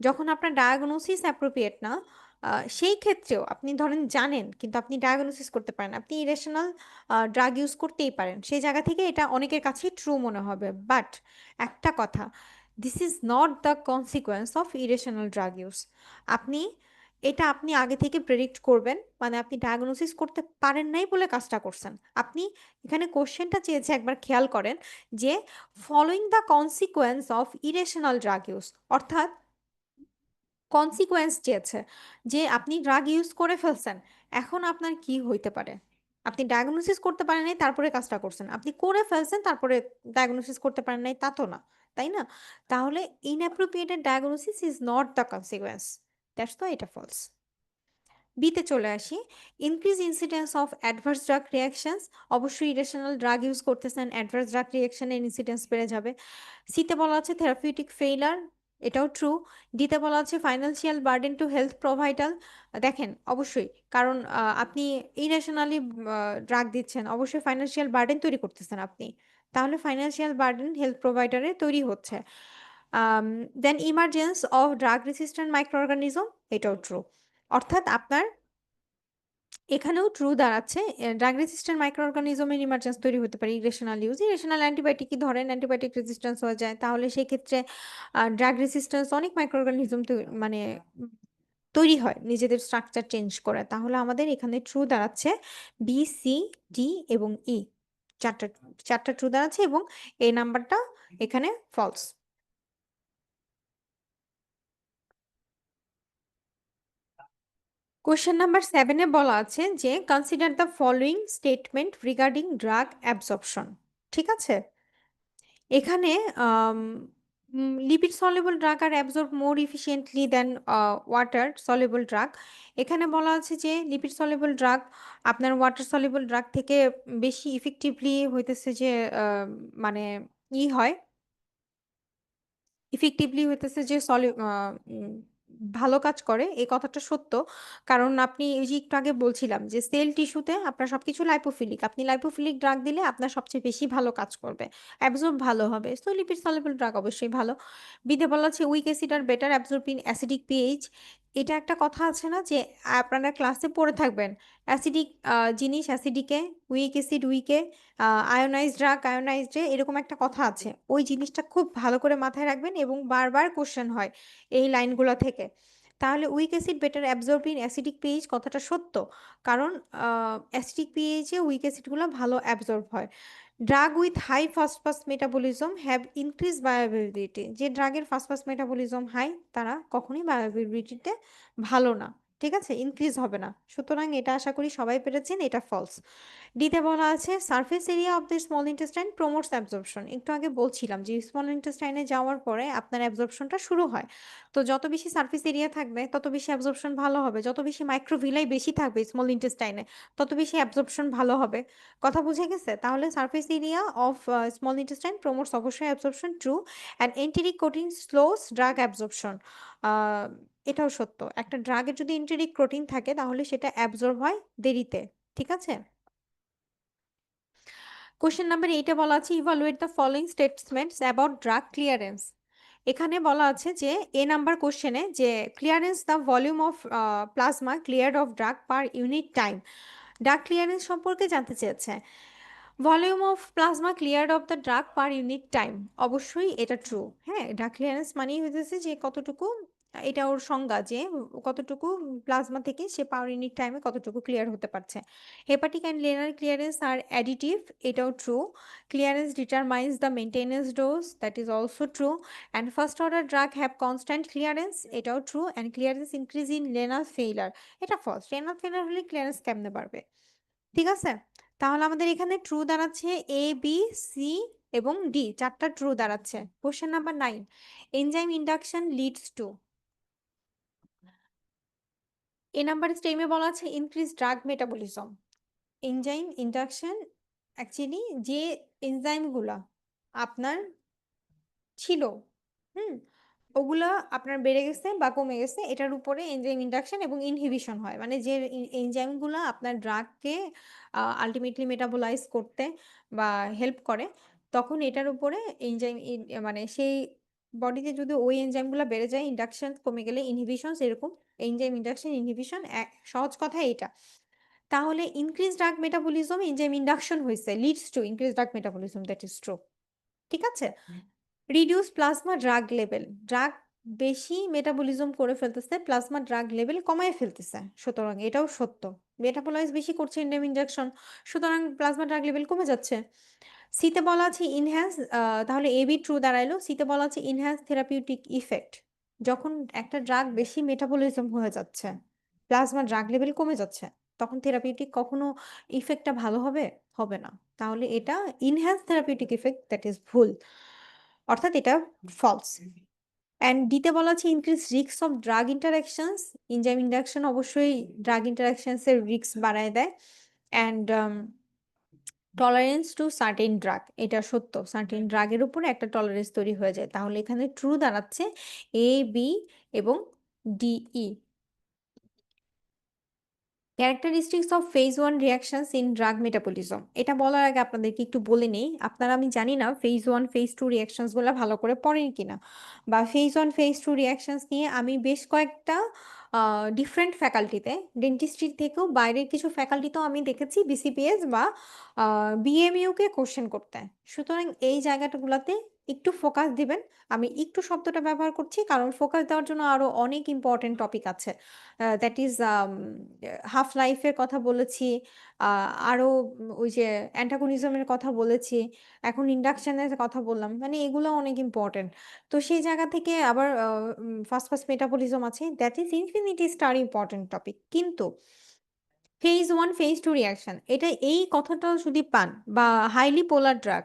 যখন আপনার ডায়াগনোসিস অ্যাপ্রোপ্রিয়েট না, সেই ক্ষেত্রেও আপনি ধরেন জানেন কিন্তু আপনি ডায়াগনোসিস করতে পারেন, আপনি ইরেশনাল ড্রাগ ইউজ করতেই পারেন, সেই জায়গা থেকে এটা অনেকের কাছেই ট্রু মনে হবে। বাট একটা কথা, this is not the consequence of irrational drug use. আপনি এটা আপনি আগে থেকে প্রেডিক্ট করবেন, মানে আপনি ডায়াগনোসিস করতে পারেন নাই বলে কাজটা করছেন। আপনি এখানে কোশ্চেনটা চেয়েছে, একবার খেয়াল করেন যে following the consequence of irrational drug use, অর্থাৎ কনসিকোয়েন্স চেয়েছে যে আপনি ড্রাগ ইউজ করে ফেলছেন, এখন আপনার কি হইতে পারে। আপনি ডায়াগনোসিস করতে পারেন নাই তারপরে কাজটা করছেন, আপনি করে ফেলছেন তারপরে ডায়াগনোসিস করতে পারেন নাই, তা তো না, তাই না? তাহলে inappropriated diagnosis is not the consequence, that's তো এটা ফলস। বিতে চলে আসি, increase incidence of adverse drug reactions, অবশ্যই ইরেশনাল ড্রাগ ইউজ করতেছেন, অ্যাডভার্স ড্রাগ রিয়াকশনের ইনসিডেন্স বেড়ে যাবে। সিতে বলা আছে থেরাপিউটিক ফেইলার, এটাও ট্রু। ডিতে বলা আছে financial burden to health provider. দেখেন অবশ্যই, কারণ আপনি ইরেশনালি ড্রাগ দিচ্ছেন, অবশ্যই ফাইন্যান্সিয়াল বার্ডেন তৈরি করতেছেন আপনি, তাহলে ফাইন্যান্সিয়াল বার্ডেন হেলথ প্রোভাইডারে তৈরি হচ্ছে। Then emergence of drug resistant microorganism, এটাও ট্রু। অর্থাৎ আপনার এখানেও ট্রু দাঁড়াচ্ছে, ড্রাগ রেজিস্ট্যান্ট মাইক্রো অর্গানিজমের ইমার্জেন্স তৈরি হতে পারে ইরেশনাল ইউজ। ইরেশনাল অ্যান্টিবায়োটিকই ধরেন অ্যান্টিবায়োটিক রেজিস্ট্যান্স হয়ে যায়, তাহলে সেই ক্ষেত্রে ড্রাগ রেজিস্ট্যান্স অনেক মাইক্রো অর্গানিজম মানে তৈরি হয় নিজেদের স্ট্রাকচার চেঞ্জ করে, তাহলে আমাদের এখানে ট্রু দাঁড়াচ্ছে বি, সি, ডি এবং ই, চারটা চারটা ট্রু দাঁড়াচ্ছে এবং এই নাম্বারটা এখানে ফলস। কোশ্চেন নাম্বার 7-এ বলা আছে যে consider the following statement regarding drug absorption. ঠিক আছে, এখানে লিপিড সলিবল ড্রাগ আর অ্যাবজর্ব মোর ইফিসিয়েন্টলি দেন ওয়াটার সলিবল ড্রাগ। এখানে বলা আছে যে লিপিড সলিবল ড্রাগ আপনার ওয়াটার সলিবল ড্রাগ থেকে বেশি ইফেক্টিভলি হইতেছে যে মানে হয়, ইফেক্টিভলি হইতেছে যে ভালো কাজ করে, এই কথাটা সত্য। কারণ আপনি এই যে একটু আগে বলছিলাম যে সেল টিস্যুতে আপনার সবকিছু লাইপোফিলিক, আপনি লাইপোফিলিক ড্রাগ দিলে আপনার সবচেয়ে বেশি ভালো কাজ করবে, অ্যাবজর্ব ভালো হবে, সো লিপিড সলিবল ড্রাগ অবশ্যই ভালো। বিধে বলা আছে weak acid are better absorb in acidic pH. এটা একটা কথা আছে না যে আপনারা ক্লাসে পড়ে থাকবেন অ্যাসিডিক জিনিস অ্যাসিডিকে, উইক অ্যাসিড উইকে, আয়োনাইজড ড্রাগ আয়োনাইজডে, এরকম একটা কথা আছে, ওই জিনিসটা খুব ভালো করে মাথায় রাখবেন এবং বারবার কোশ্চেন হয় এই লাইনগুলো থেকে। তাহলে week acid better absorb in acidic pH কথাটা সত্য, কারণ অ্যাসিডিক পিএইচে উইক অ্যাসিডগুলো ভালো অ্যাবজর্ব হয়। Drug with high fast metabolism have increase bioavailability, যে ড্রাগের ফাস্ট মেটাবলিজম হাই তারা কখনোই বায়োঅ্যাভেলেবিলিটিতে ভালো না। ঠিক আছে? ইনক্রিজ হবে না। সুতরাং এটা আশা করি সবাই পেরেছেন, এটা ফলস। ডিতে বলা আছে surface area of the small intestine promotes absorption. একটু আগে বলছিলাম যে স্মল ইন্টেস্টাইনে যাওয়ার পরে আপনার অ্যাবজর্পশনটা শুরু হয়। তো যত বেশি সারফেস এরিয়া থাকবে তত বেশি অ্যাবজর্পশন ভালো হবে। যত বেশি মাইক্রোভিলাই বেশি থাকবে স্মল ইন্টেস্টাইনে তত বেশি অ্যাবজর্পশন ভালো হবে। কথা বুঝে গেছে? তাহলে surface area of small intestine promotes অবশ্যই absorption true and enteric coating slows drug absorption. আ এটাও সত্য। একটা ড্রাগের যদি এন্টেরিক প্রোটিন থাকে তাহলে সেটা অ্যাবজর্ব হয় দেরিতে। ঠিক আছে? কোয়েশ্চেন নাম্বার 8 এ বলা আছে evaluate the following statements about drug clearance. এখানে বলা আছে যে এ নাম্বার কোশ্চেনে যে clearance the volume of plasma cleared of drug per unit time. Drug clearance সম্পর্কে জানতে চেয়েছে। Volume of plasma cleared of the drug per unit time, অবশ্যই এটা ট্রু। হ্যাঁ, ড্রাগ ক্লিয়ারেন্স মানেই হইতেছে যে কতটুকু, এটা ওর সংজ্ঞা যে কতটুকু প্লাজমা থেকে সে পার ইউনিট টাইমে কতটুকু ক্লিয়ার হতে পারছে। Hepatic and renal clearance are additive, এটাও true. Clearance determines the maintenance dose, that is also true. And first order drug have constant clearance, এটাও true. And clearance increase in renal failure, এটা ফলস। রেনাল ফেইলার হলে ক্লিয়ারেন্স কেমনে বাড়বে? ঠিক আছে? তাহলে আমাদের এখানে ট্রু দাঁড়াচ্ছে এ, বি, সি এবং ডি, চারটা ট্রু দাঁড়াচ্ছে। Question number 9, enzyme induction leads to. A number স্টেমে বলা আছে increase drug metabolism. Enzyme induction actually যে এনজাইমগুলা আপনার ছিল, হুম, ওগুলা আপনার বেড়ে গেছে বা কমে গেছে, এটার উপরে এনজাইম ইন্ডাকশন এবং ইনহিবিশন হয়। মানে যে এনজাইমগুলা আপনার ড্রাগকে আলটিমেটলি মেটাবোলাইজ করতে বা হেল্প করে, তখন এটার উপরে এনজাইম, মানে সেই বডিতে যদি ওই এনজাইমগুলো বেড়ে যায়, ইন্ডাকশন কমে গেলে ইনহিবিশন, এরকম এনজাইম ইন্ডাকশন ইনহিবিশন, সহজ কথা এটা। তাহলে increase drug metabolism enzyme induction হয়েছে, leads to increase drug metabolism, that is true. ঠিক আছে? Reduce plasma drug level, drug বেশি মেটাবলিজম করে ফেলতেছে, প্লাজমা ড্রাগ লেভেল কমায় ফেলতেছে, সুতরাং এটাও সত্য। মেটাবলাইজ বেশি করছে এন্ডাইম ইনজেকশন, সুতরাং প্লাজমা ড্রাগ লেভেল কমে যাচ্ছে। সিতে বলা আছে ইনহ্যান্স, তাহলে এ বি ট্রু দাঁড়াইলো। সিতে বলা আছে ইনহ্যান্স থেরাপিউটিক ইফেক্ট, যখন একটা ড্রাগ বেশি মেটাবলিজম হয়ে যাচ্ছে, প্লাজমা ড্রাগ লেভেল কমে যাচ্ছে, তখন থেরাপিউটিক কখনো ইফেক্টটা ভালো হবে? হবে না। তাহলে এটা enhance therapeutic effect, that is ভুল, অর্থাৎ এটা ফলস। অ্যান্ড ডিতে বলা আছে increase risk of drug interactions, enzyme induction অবশ্যই ড্রাগ ইন্টারাকশনস এর রিস্ক বাড়ায় দেয়। And tolerance to certain drug, এটা সত্য, সার্টেন ড্রাগের উপরে একটা টলারেন্স তৈরি হয়ে যায়। তাহলে এখানে ট্রু দাঁড়াচ্ছে এ, বি এবং D, E. Characteristics of phase one reactions in drug metabolism, এটা বলার আগে আপনাদেরকে একটু বলে নেই, আপনারা, আমি জানি না phase one phase two reactions গুলো ভালো করে পড়েন কিনা, বা phase one phase two reactions নিয়ে আমি বেশ কয়েকটা ডিফারেন্ট ফ্যাকাল্টিতে, ডেন্টিস্ট্রির থেকেও বাইরের কিছু ফ্যাকাল্টিতেও আমি দেখেছি বিসিপিএস বা বিএমইউকে কোশ্চেন করতে। সুতরাং এই জায়গাটাগুলোতে একটু ফোকাস দিবেন। আমি একটু শব্দটা ব্যবহার করছি কারণ ফোকাস দেওয়ার জন্য আরো অনেক ইম্পর্টেন্ট টপিক আছে। দ্যাট ইজ হাফ লাইফের কথা বলেছি, আরো ওই যে অ্যান্টাগনিজমের কথা বলেছি, এখন ইন্ডাকশনের কথা বললাম, মানে এগুলো অনেক ইম্পর্টেন্ট। তো সেই জায়গা থেকে আবার ফার্স্ট ফার্স্ট মেটাবলিজম আছে, that is infinity star important topic. কিন্তু phase one phase two reaction, এটা এই কথাটা যদি পান, বা highly polar drug,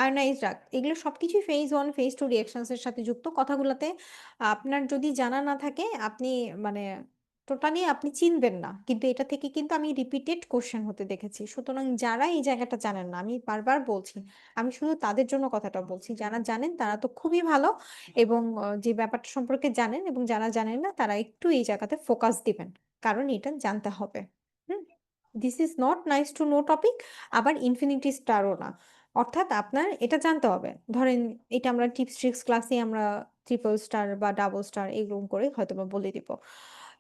ionise drug, এগুলো সবকিছুই phase one phase two reactions এর সাথে যুক্ত। কথাগুলোতে আপনার যদি জানা না থাকে, আপনি মানে টোটালি আপনি চিনবেন না, কিন্তু এটা থেকে কিন্তু আমি রিপিটেড কোশ্চেন হতে দেখেছি। সুতরাং যারা এই জায়গাটা জানেন না, আমি বারবার বলছি, আমি শুধু তাদের জন্য কথাটা বলছি, যারা জানেন তারা তো খুবই ভালো, এবং যে ব্যাপারটা সম্পর্কে জানেন, এবং যারা জানেন না তারা একটু এই জায়গাতে ফোকাস দিবেন, কারণ এটা জানতে হবে। Hmm, this is not nice to know topic, আবার ইনফিনিটি স্টারও না। অর্থাৎ আপনার এটা জানতে হবে। ধরেন এটা আমরা টিপস ট্রিক্স ক্লাসে আমরা ট্রিপল স্টার বা ডাবল স্টার এরকম করে হয়তো বা বলে দিব।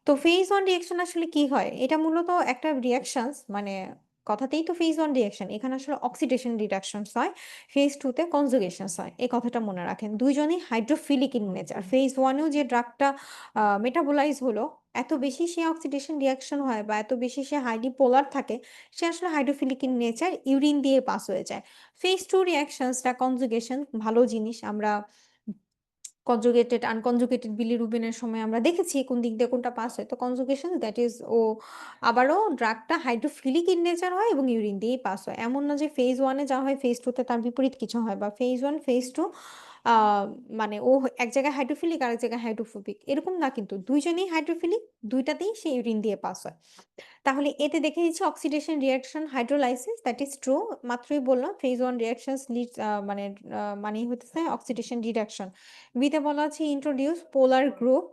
তো ফেজ ওয়ান রিয়াকশন আসলে কি হয়? এটা মূলত একটা রিয়াকশনস, মানে কথাতেই তো ফেজ ওয়ান রিয়াকশন, এখানে আসলে অক্সিডেশন রিডাকশনস হয়, ফেজ টু তে কনজুগেশনস হয়। এই কথাটা মনে রাখেন, দুইজনই হাইড্রোফিলিক ইন নেচার। ফেজ ওয়ানেও যে ড্রাগটা মেটাবোলাইজ হলো, এত বেশি সে অক্সিডেশন রিয়াকশন হয় বা এত বেশি সে হাইলি পোলার থাকে, সে আসলে হাইড্রোফিলিক ইন নেচার, ইউরিন দিয়ে পাস হয়ে যায়। ফেজ টু রিয়াকশনসটা কনজুগেশন, ভালো জিনিস। আমরা কনজুগেটেড, আনকনজুগেটেড বিলিরুবিনের সময় আমরা দেখেছি কোন দিক দিয়ে কোনটা পাস হয়। তো কনজুগেশন দ্যাট ইজ আবারও ড্রাগটা হাইড্রোফিলিক ইন নেচার হয় এবং ইউরিন দিয়েই পাস হয়। এমন না যে ফেজ 1 এ যা হয় ফেজ 2 তে তার বিপরীত কিছু হয় বা ফেজ 1, ফেজ 2 আ মানে এক জায়গায় হাইড্রোফিলিক আরেক জায়গায় হাইড্রোফোবিক এরকম না কিন্তু। ২ জনেই হাইড্রোফিলিক, ২ টাতেই সে ইউরিন দিয়ে পাস হয়। তাহলে এতে দেখে দিচ্ছি oxidation reaction hydrolysis that is true. মাত্রই বললাম ফেজ 1 রিঅ্যাকশনস লিডস মানেই হইতেছে অক্সিডেশন রিডাকশন। বি তে বলা আছে ইন্ট্রোডিউস পোলার গ্রুপ।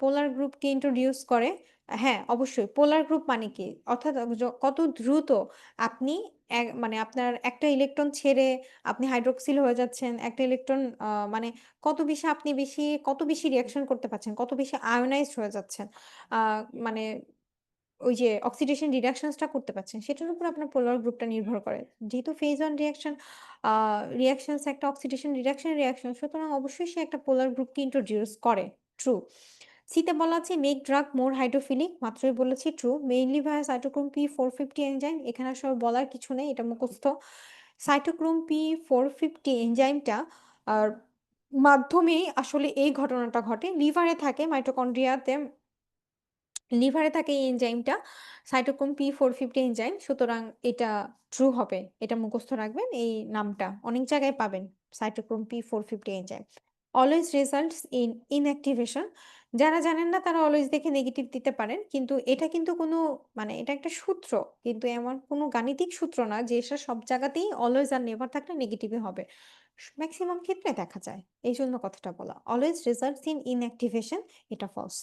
পোলার গ্রুপকে ইন্ট্রোডিউস করে। হ্যাঁ, অবশ্যই পোলার গ্রুপ মানে কি? অর্থাৎ কত দ্রুত আপনি মানে আপনার একটা ইলেকট্রন ছেড়ে আপনি হাইড্রক্সিল হয়ে যাচ্ছেন। একটা ইলেকট্রন মানে কত বেশি রিঅ্যাকশন করতে পারছেন, কত বেশি আয়োনাইজড হয়ে যাচ্ছেন। আ মানে ওই যে অক্সিডেশন রিডাকশনস টা করতে পারছেন, সেটার উপর আপনার পোলার গ্রুপটা নির্ভর করে। যেহেতু ফেজ 1 আ রিঅ্যাকশনস একটা অক্সিডেশন রিডাকশন রিঅ্যাকশন, সুতরাং অবশ্যই সে একটা পোলার গ্রুপকে ইন্ট্রোডিউস করে। ট্রু। সি তে বলা আছে মেক ড্রাগ মোর হাইড্রোফিলিক, মাত্রই বলেছি ট্রু। মেইনলি ভায়া সাইটোক্রোম P450 এনজাইম, এখানে আসলে বলার কিছু নেই, এটা মুখস্থ। সাইটোক্রোম P450 এনজাইমটা আর মাধ্যমেই আসলে এই ঘটনাটা ঘটে। লিভারে থাকে মাইটোকন্ড্রিয়াতে লিভারে থাকে এই এনজাইমটা সাইটোক্রোম P450 এনজাইম। সুতরাং এটা ট্রু হবে। এটা মুখস্থ রাখবেন এই নামটা। অনেক জায়গায় পাবেন cytochrome P450 enzyme. Always results in inactivation. যারা জানেন না তারা অলওয়েজ দেখে নেগেটিভ দিতে পারেন। কিন্তু এটা কিন্তু কোনো মানে এটা একটা সূত্র। কিন্তু এমন কোনো গাণিতিক সূত্র না যে এটা সব জায়গাতেই অলওয়েজ আর নেভার থাকলে নেগেটিভই হবে। মেক্সিমাম ক্ষেত্রে দেখা যায়। এইজন্য কথাটা বলা। অলওয়েজ রেজাল্টস ইন ইনঅ্যাক্টিভেশন এটা ফলস।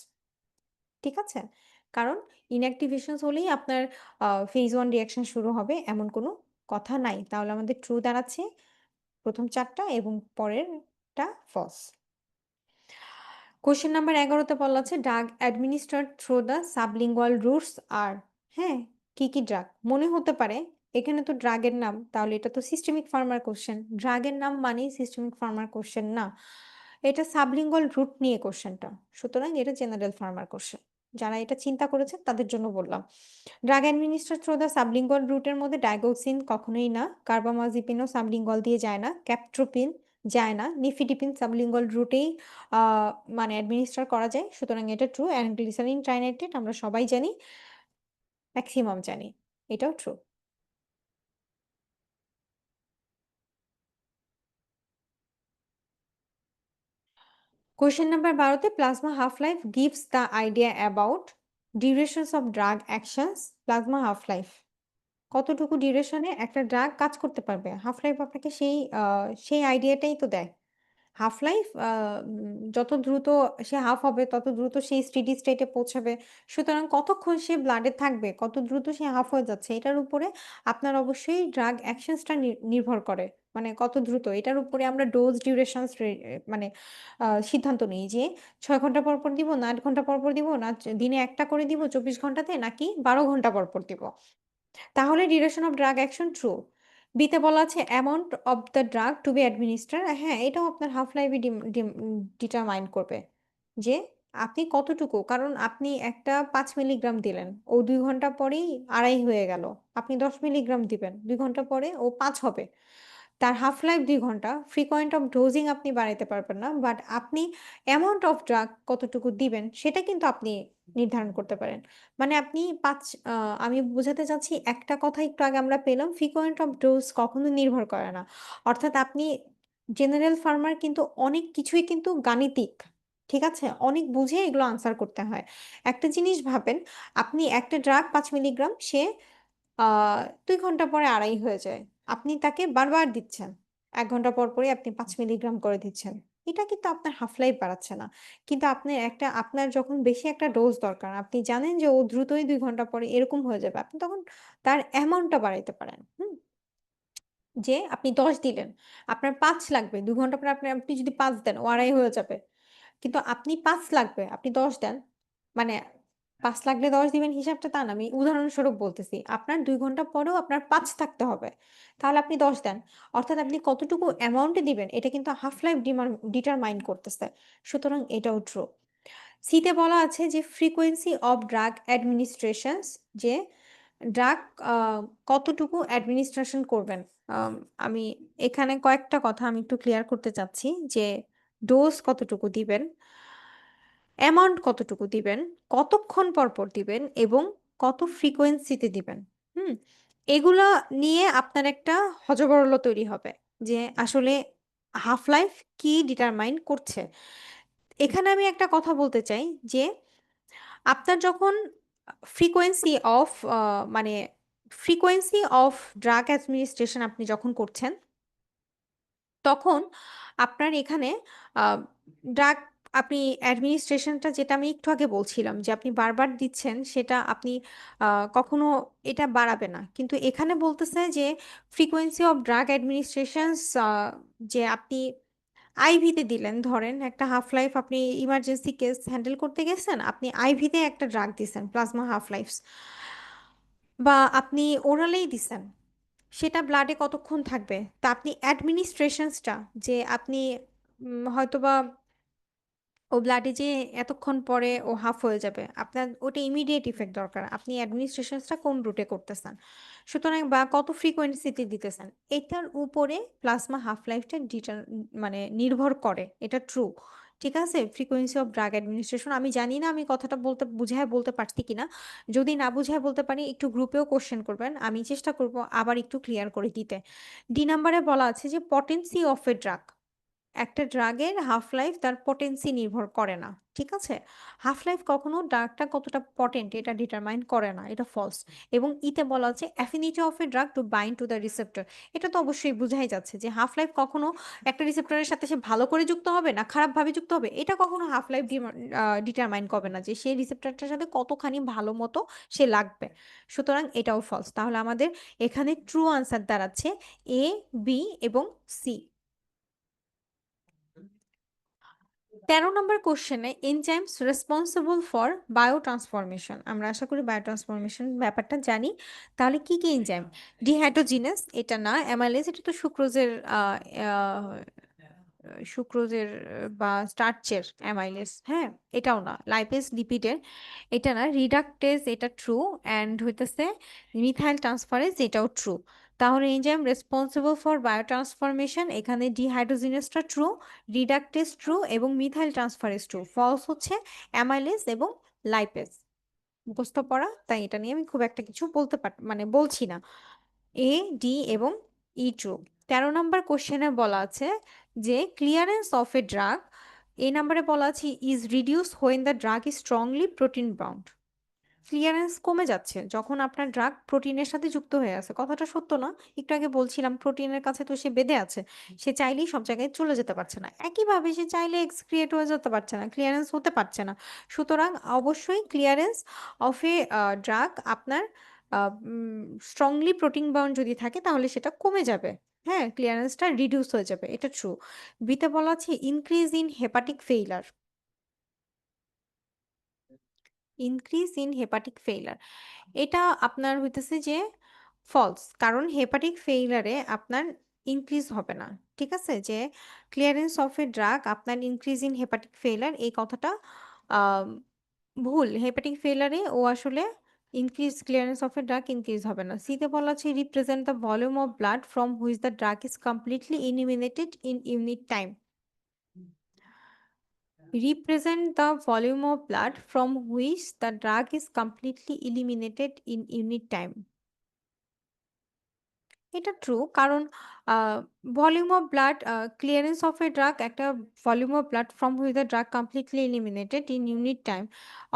ঠিক আছে? কারণ inactivations হলেই আপনার phase 1 রিঅ্যাকশন শুরু হবে এমন কোনো কথা নাই। তাহলে আমাদের ট্রু দাঁড়াচ্ছে ১ম ৪ টা এবং পরেরটা ফলস। কোয়েশ্চেন নাম্বার ১১ তে বলা আছে drug administered through the sublingual routes are হ্যাঁ, কি ড্রাগ? মনে হতে পারে এখানে তো ড্রাগের নাম, তাহলে এটা তো সিস্টেমিক ফার্মার কোয়েশ্চেন। ড্রাগের নাম মানেই সিস্টেমিক ফার্মার কোয়েশ্চেন না। এটা সাবলিঙ্গুয়াল রুট নিয়ে কোয়েশ্চেনটা। সুতরাং এটা জেনারেল ফার্মার কোয়েশ্চেন। যারা এটা চিন্তা করেছেন তাদের জন্য বললাম। Drug administer through the sublingual রুটের মধ্যে ডাইগোক্সিন কখনোই না। কার্বামাজিপিনও সাবলিঙ্গুয়াল দিয়ে যায় না। ক্যাপট্রোপিন যায় না। নিফিডিপিন সাবলিঙ্গুয়াল রুটেই আ মানে অ্যাডমিনিস্টার করা যায়। সুতরাং এটা ট্রু। অ্যান্ড গ্লিসারিন ট্রাইনাইট্রেট আমরা সবাই জানি, মেক্সিমাম জানি। এটাও ট্রু। কোয়েশ্চেন নাম্বার ১২ তে plasma half life gives the idea about durations of drug actions plasma half life. কতটুকু ডিউরেশনে একটা ড্রাগ কাজ করতে পারবে? হাফ লাইফ আপনাকে সেই আইডিয়াটাই তো দেয়। হাফ লাইফ যত দ্রুত সে হাফ হবে, তত দ্রুত সে স্টেডি স্টেট এ পৌঁছাবে। সুতরাং কতক্ষণ সে ব্লাডে থাকবে, কত দ্রুত সে হাফ হয়ে যাচ্ছে, এটার উপরে আপনার অবশ্যই ড্রাগ অ্যাকশনস টা নির্ভর করে। মানে কত দ্রুত, এটার উপরে আমরা ডোজ ডিউরেশনস মানে সিদ্ধান্ত নেই যে ৬ ঘন্টা পর দিব, না ৮ ঘন্টা পর দিব, না দিনে একটা করে দিব ২৪ ঘন্টাতে, নাকি ১২ ঘন্টা পর দিব। তাহলে duration of drug action true. B তে বলা আছে amount of the drug to be administer. হ্যাঁ, এটাও আপনার হাফ লাইফ এ ডিটারমাইন করবে। যে আপনি কতটুকু, কারণ আপনি একটা ৫ মিলিগ্রাম দিলেন। ও ২ ঘন্টা পরেই ২.৫ হয়ে গেল। আপনি ১০ মিলিগ্রাম দিবেন। ২ ঘন্টা পরে ও ৫ হবে। তার হাফ লাইফ ২ ঘন্টা। ফ্রিকোয়েন্ট অফ ডোজিং আপনি বাড়াইতে পারবেন না। বাট আপনি অ্যামাউন্ট অফ ড্রাগ কতটুকু দিবেন সেটা কিন্তু আপনি নির্ধারণ করতে পারেন। মানে আপনি ৫ আমি বোঝাতে চাচ্ছি একটা কথা একটু আগে আমরা পেলাম frequent of dose কখনো নির্ভর করে না। অর্থাৎ আপনি জেনারেল ফার্মার কিন্তু অনেক কিছুই কিন্তু গাণিতিক। ঠিক আছে? অনেক বুঝে এগুলো আনসার করতে হয়। একটা জিনিস ভাবেন, আপনি একটা ড্রাগ ৫ মিলিগ্রাম সে আ ২ ঘন্টা পরে ২.৫ হয়ে যায়। আপনি তাকে বারবার দিচ্ছেন। ১ ঘন্টা পরই আপনি ৫ মিলিগ্রাম করে দিচ্ছেন। এটা কিন্তু আপনার হাফ লাইফ বাড়াচ্ছে না। কিন্তু আপনার যখন বেশি একটা ডোজ দরকার, আপনি জানেন যে ও দ্রুতই ২ ঘন্টা পরে এরকম হয়ে যাবে। আপনি তখন তার অ্যামাউন্টটা বাড়াইতে পারেন। হুম? যে আপনি ১০ দিলেন। আপনার ৫ লাগবে। ২ ঘন্টা পরে আপনি যদি ৫ দেন, ও ২.৫ হয়ে যাবে। কিন্তু আপনি ৫ লাগবে, আপনি ১০ দেন। মানে ৫ লাগলে ১০ দিবেন হিসাবটা তা না। আমি উদাহরণস্বরূপ বলতেছি। আপনার ২ ঘন্টা পরেও আপনার ৫ থাকতে হবে। তাহলে আপনি ১০ দেন। অর্থাৎ আপনি কতটুকু অ্যামাউন্ট এ দিবেন এটা কিন্তু হাফ লাইফ ডিটারমাইন করতেছে। সুতরাং এটাও ট্রু। সি তে বলা আছে যে ফ্রিকোয়েন্সি অফ ড্রাগ অ্যাডমিনিস্ট্রেশনস, যে ড্রাগ আ কতটুকু অ্যাডমিনিস্ট্রেশন করবেন। আম আমি এখানে কয়েকটা কথা আমি একটু ক্লিয়ার করতে চাচ্ছি যে ডোজ কতটুকু দিবেন, অ্যামাউন্ট কতটুকু দিবেন, কতক্ষণ পর পর দিবেন এবং কত ফ্রিকোয়েন্সিতে দিবেন। হুম? এগুলা নিয়ে আপনার একটা হযবরল তৈরি হবে যে আসলে হাফ লাইফ কি ডিটারমাইন করছে। এখানে আমি একটা কথা বলতে চাই যে আপনার যখন ফ্রিকোয়েন্সি অফ মানে ফ্রিকোয়েন্সি অফ ড্রাগ অ্যাডমিনিস্ট্রেশন আপনি যখন করছেন তখন আপনার এখানে আ ড্রাগ আপনি অ্যাডমিনিস্ট্রেশনটা যেটা আমি একটু আগে বলছিলাম যে আপনি বারবার দিচ্ছেন সেটা আপনি আ কখনো এটা বাড়াবে না। কিন্তু এখানে বলতেছে যে frequency of drug administrations যে আপনি আইভিতে দিলেন ধরেন একটা হাফ লাইফ আপনি ইমার্জেন্সি কেস হ্যান্ডেল করতে গেছেন, আপনি আইভিতে একটা ড্রাগ দিছেন প্লাজমা হাফ লাইফস বা আপনি ওরালেই দিছেন। সেটা ব্লাডে কতক্ষণ থাকবে? তা আপনি অ্যাডমিনিস্ট্রেশনসটা যে আপনি হয়তোবা ও ব্লাডে যে এতক্ষণ পরে ও হাফ হয়ে যাবে। আপনার ওটা ইমিডিয়েট ইফেক্ট দরকার। আপনি অ্যাডমিনিস্ট্রেশনসটা কোন রুটে করতেছেন। সুতরাং বা কত ফ্রিকোয়েন্সিতে দিতেছেন। এটার উপরে প্লাজমা হাফ লাইফটা মানে নির্ভর করে। এটা ট্রু। ঠিক আছে? ফ্রিকোয়েন্সি অফ ড্রাগ অ্যাডমিনিস্ট্রেশন আমি জানি না আমি কথাটা বুঝায় বলতে পারছি কিনা। যদি না বুঝায় বলতে পারি একটু গ্রুপেও কোয়েশ্চেন করবেন। আমি চেষ্টা করব আবার একটু ক্লিয়ার করে দিতে। নাম্বারে বলা আছে যে potency of a drug একটা ড্রাগের হাফ লাইফ তার potency নির্ভর করে না। ঠিক আছে? হাফ লাইফ কখনো ড্রাগটা কতটা পটেন্ট এটা ডিটারমাইন করে না। এটা ফলস। এবং তে বলা আছে affinity of a drug to bind to the receptor এটা তো অবশ্যই বুঝাই যাচ্ছে যে হাফ লাইফ কখনো একটা রিসেপ্টরের সাথে সে ভালো করে যুক্ত হবে না খারাপভাবে যুক্ত হবে। এটা কখনো হাফ লাইফ ডিটারমাইন করবে না যে সেই রিসেপ্টরটার সাথে কতখানি ভালো মতো সে লাগবে। সুতরাং এটাও ফলস। তাহলে আমাদের এখানে ট্রু আনসার দাঁড়াচ্ছে এ, বি এবং সি। ১৩ নম্বর কোশ্চেনে এনজাইমস রেসপন্সিবল ফর বায়োট্রান্সফরমেশন আমরা আশা করি বায়োট্রান্সফরমেশন ব্যাপারটা জানি। তাহলে কি কি এনজাইম? ডিহাইড্রোজিনেস এটা না, অ্যামাইলেজ এটা তো সুক্রোজের সুক্রোজের বা স্টার্চের অ্যামাইলেজ, হ্যাঁ এটাও না। লাইপেজ লিপিডের এটা না। রিডাকটেজ এটা ট্রু অ্যান্ড হইতেছে মিথাইল ট্রান্সফারেজ এটাও ট্রু। তাহলে এনজাইম রেসপন্সিবল ফর বায়োট্রান্সফরমেশন এখানে ডিহাইড্রোজিনেসটা ট্রু, রিডাকটেজ ট্রু এবং মিথাইল ট্রান্সফারেজ ট্রু। ফলস হচ্ছে অ্যামাইলেজ এবং লাইপেজ। মুখস্থ পড়া তাই এটা নিয়ে আমি খুব একটা কিছু মানে বলছি না। এ, ডি এবং ই ট্রু। ১৩ নম্বর কোশ্চেনে বলা আছে যে ক্লিয়ারেন্স অফ এ ড্রাগ এই নাম্বারে বলা আছে is reduce when the drug is strongly protein bound. Clearance কমে যাচ্ছে যখন আপনার ড্রাগ প্রোটিনের সাথে যুক্ত হয়ে আছে। কথাটা সত্য না? একটু আগে বলছিলাম প্রোটিনের কাছে তো সে বেঁধে আছে। সে চাইলেই সব জায়গায় চলে যেতে পারছে না। একইভাবে সে চাইলে এক্সক্রিয়েট হয়ে যেতে পারছে না। ক্লিয়ারেন্স হতে পারছে না। সুতরাং অবশ্যই ক্লিয়ারেন্স অফ এ ড্রাগ আপনার স্ট্রংলি প্রোটিন বাউন্ড যদি থাকে তাহলে সেটা কমে যাবে। হ্যাঁ? ক্লিয়ারেন্সটা রিডিউস হয়ে যাবে। এটা ট্রু। বিতে বলা আছে increase in hepatic failure. Increase in hepatic failure এটা আপনার হইতেছে যে ফলস। কারণ হেপাটিক ফেইলারে আপনার ইনক্রিজ হবে না। ঠিক আছে? যে ক্লিয়ারেন্স অফ এ ড্রাগ আপনার ইনক্রিজ ইন হেপাটিক ফেইলার এই কথাটা আম ভুল। হেপাটিক ফেইলারে ও আসলে increase clearance of a drug increase হবে না। সি তে বলা আছে represent the volume of blood from which the drug is completely eliminated in unit time. Represent the volume of blood from which the drug is completely eliminated in unit time. এটা ট্রু কারণ volume of blood clearance of a drug একটা volume of blood from which the drug completely eliminated in unit time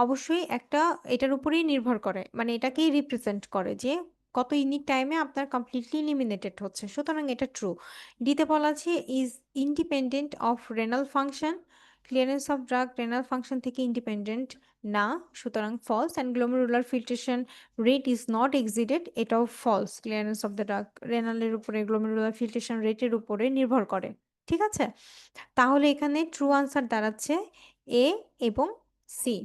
অবশ্যই একটা এটার উপরেই নির্ভর করে মানে এটাকেই রিপ্রেজেন্ট করে যে কত ইউনিট টাইমে আপনার কমপ্লিটলি এলিমিনেটেড হচ্ছে সুতরাং এটা ট্রু। ডিতে বলা আছে is independent of renal function clearance of drug renal function থেকে ইন্ডিপেন্ডেন্ট না সুতরাং false and glomerular filtration rate is not exceeded এটাও false. Clearance of the drug রেনালের উপরে গ্লোমেরুলার ফিল্ট্রেশন রেটের উপরে নির্ভর করে। ঠিক আছে? তাহলে এখানে ট্রু আনসার দাঁড়াচ্ছে এ এবং C.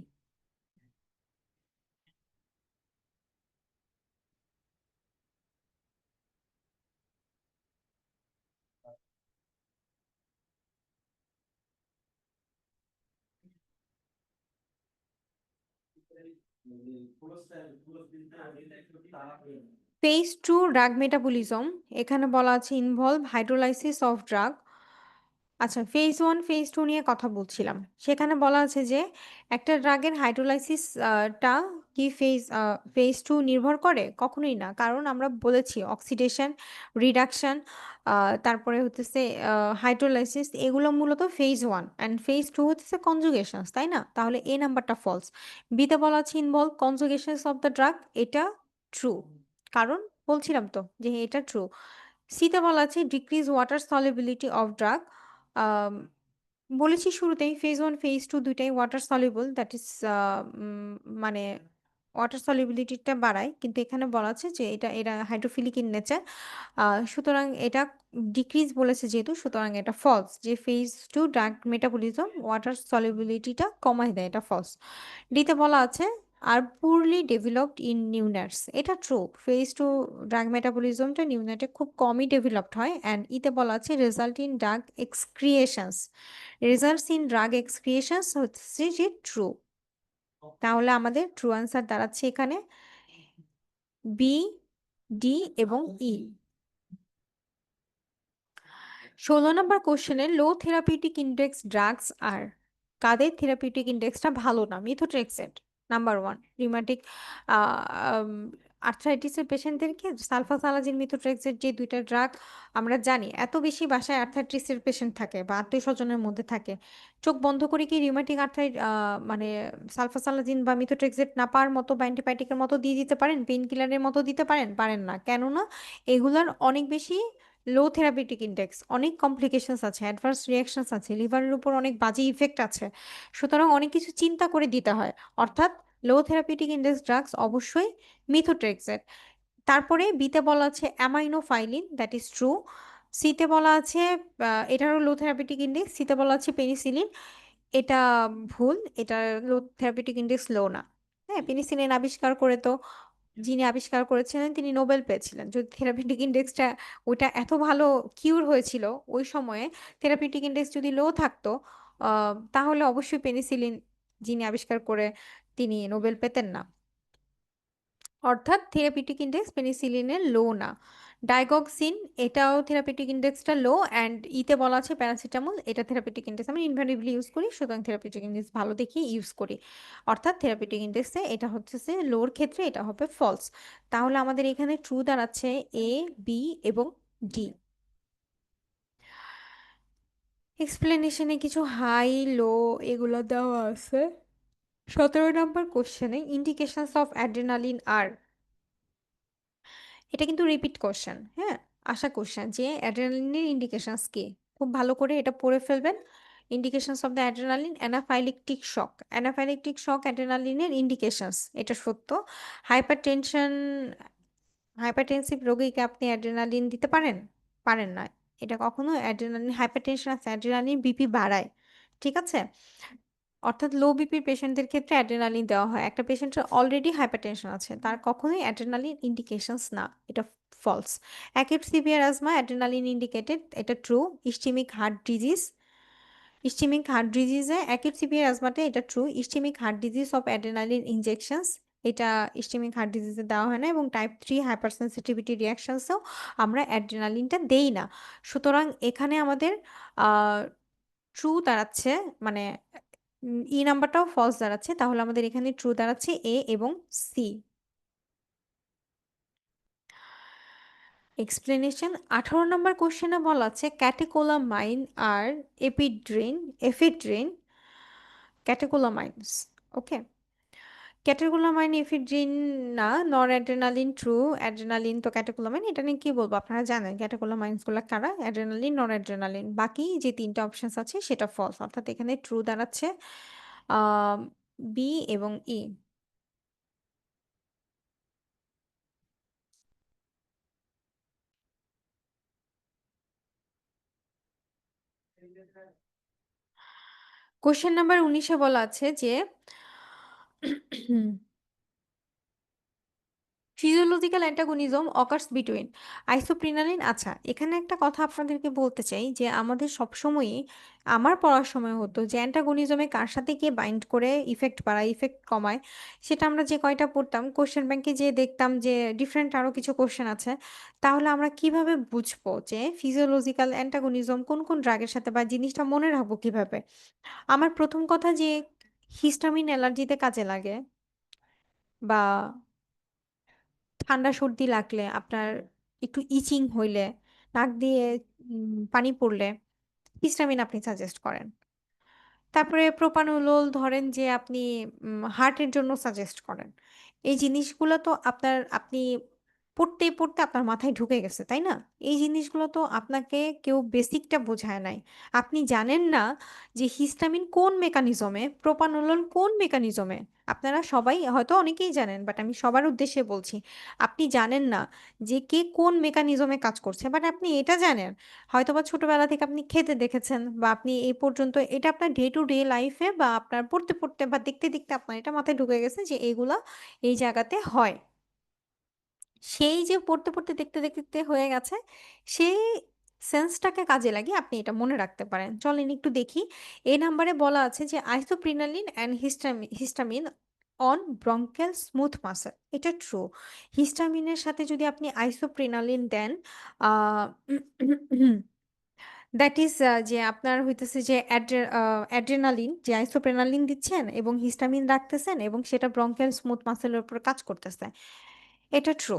Phase two drug metabolism এখানে বলা আছে ইনভলভ হাইড্রোলাইসিস অফ ড্রাগ আচ্ছা, ফেজ 1, ফেজ 2 নিয়ে কথা বলছিলাম। সেখানে বলা আছে যে একটা ড্রাগের হাইড্রোলাইসিস টা কি ফেজ 2 নির্ভর করে? কখনোই না। কারণ আমরা বলেছি অক্সিডেশন, রিডাকশন, আ তারপরে হতেছে হাইড্রোলাইসিস, এগুলো মূলত ফেজ 1 অ্যান্ড ফেজ 2 হতেছে কনজুগেশনস, তাই না? তাহলে এ নাম্বারটা ফলস। বি তে বলা আছে ইনভলভ কনজুগেশনস অফ দ্যা ড্রাগ, এটা ট্রু। কারণ বলছিলাম তো যে এটা ট্রু। সি তে বলা আছে decrease water solubility of drug. আম বলেছি শুরুতেই ফেজ 1, ফেজ 2 ২ টাই ওয়াটার সলিউবল, দ্যাট ইস মানে ওয়াটার সলিবিলিটি টা বাড়ায়। কিন্তু এখানে বলা আছে যে এরা হাইড্রোফিলিক ইন নেচার। আ সুতরাং এটা ডিক্রিজ বলেছে যেহেতু, সুতরাং এটা ফলস। যে phase 2 drug metabolism water solubility টা কমায় দেয়, এটা ফলস। ডি তে বলা আছে আর পুরলি ডেভেলপড ইন নিউনাটস, এটা ট্রু। ফেজ 2 ড্রাগ মেটাবলিজমটা নিউনাটে খুব কমই ডেভেলপড হয়। অ্যান্ড ইতে বলা আছে result in drug excretions, results in drug excretions হচ্ছে যে ট্রু। তাহলে আমাদের ট্রু আনসার দাঁড়াচ্ছে এখানে বি, ডি এবং ই। ১৬ নম্বর কোশ্চেনে লো থেরাপিউটিক ইনডেক্স ড্রাগস আর কাদের থেরাপিউটিক ইনডেক্সটা ভালো না? মিথোট্রেক্সেট নাম্বার 1 রিউমাটিক আর্থ্রাইটিসের পেশেন্টদেরকে সালফাসালাজিন, মিথোট্রেক্সেট যে ২ টা ড্রাগ আমরা জানি এত বেশি বাসায় আর্থ্রাইটিসের পেশেন্ট থাকে বা আত্মীয়স্বজনের মধ্যে থাকে। চোখ বন্ধ করে কি রিউমাটিক মানে সালফাসালাজিন বা মিথোট্রেক্সেট না পাওয়ার মতো বা অ্যান্টিবায়োটিকের মতো দিয়ে দিতে পারেন? পেইন কিলারের মতো দিতে পারেন? পারেন না। কেননা এগুলার অনেক বেশি লো থেরাপিউটিক ইনডেক্স, অনেক কমপ্লিকেশনস আছে, অ্যাডভার্স রিঅ্যাকশনস আছে, লিভারের উপর অনেক বাজে ইফেক্ট আছে। সুতরাং অনেক কিছু চিন্তা করে দিতে হয়। অর্থাৎ লো থেরাপিউটিক ইনডেক্স ড্রাগস অবশ্যই মিথোট্রেক্সেট। তারপরে বিতে বলা আছে অ্যামাইনোফাইলিন, দ্যাট ইজ ট্রু। সিতে বলা আছে এটারও লো থেরাপিউটিক ইনডেক্স। সিতে বলা আছে পেনিসিলিন, এটা ভুল। এটার লো থেরাপিউটিক ইনডেক্স লো না। হ্যাঁ, পেনিসিলিন আবিষ্কার করে তো যিনি আবিষ্কার করেছিলেন তিনি নোবেল পেয়েছিলেন। যদি থেরাপিউটিক ইনডেক্সটা ওইটা এত ভালো কিউর হয়েছিল ওই সময়ে, থেরাপিউটিক ইনডেক্স যদি লো থাকতো তাহলে অবশ্যই পেনিসিলিন যিনি আবিষ্কার করে তিনি নোবেল পেতেন না। অর্থাৎ থেরাপিউটিক ইনডেক্স পেনিসিলিনের লো না। ডাইগক্সিন, এটাও থেরাপিউটিক ইনডেক্সটা লো। অ্যান্ড ইতে বলা আছে প্যারাসিটামল, এটা থেরাপিউটিক ইনডেক্স আমি ইনভ্যারিবলি ইউজ করি, সুতরাং থেরাপিউটিক ইনডেক্স ভালো দেখি ইউজ করি। অর্থাৎ থেরাপিউটিক ইনডেক্সে এটা হচ্ছে লোর ক্ষেত্রে এটা হবে ফলস। তাহলে আমাদের এখানে ট্রু দাঁড়াচ্ছে এ, বি এবং ডি। এক্সপ্লেনেশনে কিছু হাই, লো এগুলো দেওয়া আছে। ১৭ নম্বর কোশ্চেনে ইন্ডিকেশনস অফ অ্যাড্রেনালিন আর, এটা কিন্তু রিপিট কোশ্চেন, হ্যাঁ, আশা কোশ্চেন যে অ্যাড্রেনালিনের ইন্ডিকেশনস কি, খুব ভালো করে এটা পড়ে ফেলবেন। Indications of the adrenaline anaphylactic shock, anaphylactic shock অ্যাড্রেনালিনের ইন্ডিকেশনস, এটা সত্য। হাইপারটেনশন, হাইপারটেনসিভ রোগীকে আপনি অ্যাড্রেনালিন দিতে পারেন? পারেন না। এটা কখনো অ্যাড্রেনালিন, হাইপারটেনশন আছে অ্যাড্রেনালিন বিপি বাড়ায়, ঠিক আছে? অর্থাৎ লো বিপির পেশেন্টদের ক্ষেত্রে অ্যাড্রেনালিন দেওয়া হয়। একটা পেশেন্টের অলরেডি হাইপারটেনশন আছে, তার কখনোই অ্যাড্রেনালিন ইন্ডিকেশনস না, এটা false. Acute severe asthma adrenaline indicated, এটা true. Ischaemic heart disease, ischaemic heart ডিজিজে অ্যাকিউট সিভিয়ার অ্যাজমাতে এটা true. Ischaemic heart disease of adrenaline injections, এটা ইসচেমিক হার্ট ডিজিজে দেওয়া হয় না। এবং টাইপ 3 হাইপার সেন্সিটিভিটি রিঅ্যাকশনসেও আমরা অ্যাড্রেনালিনটা দেই না। সুতরাং এখানে আমাদের ট্রু দাঁড়াচ্ছে, মানে ই নাম্বারটাও ফলস দাঁড়াচ্ছে। তাহলে আমাদের এখানে ট্রু দাঁড়াচ্ছে এ এবং সি। এক্সপ্লেনেশন 18 নম্বর কোশ্চেনে বলা আছে ক্যাটেকোলামাইন আর এপিড্রিন, এফিড্রিন, ক্যাটেকোলামাইনস, ওকে। ক্যাটেকোলামাইন, এফিড্রিন না, নর অ্যাড্রেনালিন ট্রু। অ্যাড্রেনালিন তো ক্যাটেকোলামাইন, এটা নিয়ে কি বলবো, আপনারা জানেন ক্যাটেকোলামাইনস গুলা কারা, অ্যাড্রেনালিন, নর অ্যাড্রেনালিন। বাকি যে 3টা অপশনস আছে সেটা ফলস, অর্থাৎ এখানে ট্রু দাঁড়াচ্ছে বি এবং ই। কোশ্চেন নাম্বার 19-এ বলা আছে যে ফিজিওলজিক্যাল অ্যান্টাগনিজম অকার্স বিটুইন আইসোপ্রিনালিন। আচ্ছা, এখানে একটা কথা আপনাদেরকে বলতে চাই যে আমাদের সবসময়ই আমার পড়ার সময় হতো যে অ্যান্টাগনিজমে কার সাথে কে বাইন্ড করে ইফেক্ট বাড়ায়, ইফেক্ট কমায়, সেটা আমরা যে কয়টা পড়তাম কোশ্চেন ব্যাংকে যেয়ে দেখতাম যে ডিফারেন্ট আরো কিছু কোশ্চেন আছে। তাহলে আমরা কিভাবে বুঝবো যে ফিজিওলজিক্যাল অ্যান্টাগনিজম কোন, কোন ড্রাগের সাথে বা জিনিসটা মনে রাখবো কিভাবে? আমার ১ম কথা যে হিস্টামিন অ্যালার্জিতে কাজে লাগে বা ঠান্ডা সর্দি লাগলে আপনার একটু ইচিং হইলে, নাক দিয়ে পানি পড়লে হিস্টামিন আপনি সাজেস্ট করেন। তারপরে প্রোপানোলোল ধরেন যে আপনি হার্টের জন্য সাজেস্ট করেন। এই জিনিসগুলো তো আপনি পড়তে, পড়তে আপনার মাথায় ঢুকে গেছে, তাই না? এই জিনিসগুলো তো আপনাকে কেউ বেসিকটা বোঝায় নাই। আপনি জানেন না যে হিস্টামিন কোন মেকানিজমে, প্রোপানোলোল কোন মেকানিজমে। আপনারা সবাই হয়তো অনেকেই জানেন, বাট আমি সবার উদ্দেশ্যে বলছি। আপনি জানেন না যে কে কোন মেকানিজমে কাজ করছে। বাট আপনি এটা জানেন হয়তোবা ছোটবেলা থেকে আপনি খেতে দেখেছেন বা আপনি এই পর্যন্ত এটা আপনার ডে টু ডে লাইফে বা আপনার পড়তে, পড়তে বা দেখতে, দেখতে আপনার এটা মাথায় ঢুকে গেছে যে এগুলা এই জায়গাতে হয়। সেই যে পড়তে, পড়তে দেখতে, দেখতে হয়ে গেছে, সেই সেন্সটাকে কাজে লাগিয়ে আপনি এটা মনে রাখতে পারেন। চলেন একটু দেখি। এই নাম্বারে বলা আছে যে isoprenaline and histamine on bronchial smooth muscle. এটা ট্রু। হিস্টামিনের সাথে যদি আপনি আইসোপ্রিনালিন দেন আ দ্যাট ইজ যে আপনার হইতেছে যে অ্যাড্রেনালিন যে আইসোপ্রেনালিন দিচ্ছেন এবং হিস্টামিন রাখতেছেন এবং সেটা ব্রঙ্কিয়াল স্মুথ মাসেলের উপর কাজ করতেছে। এটা ট্রু।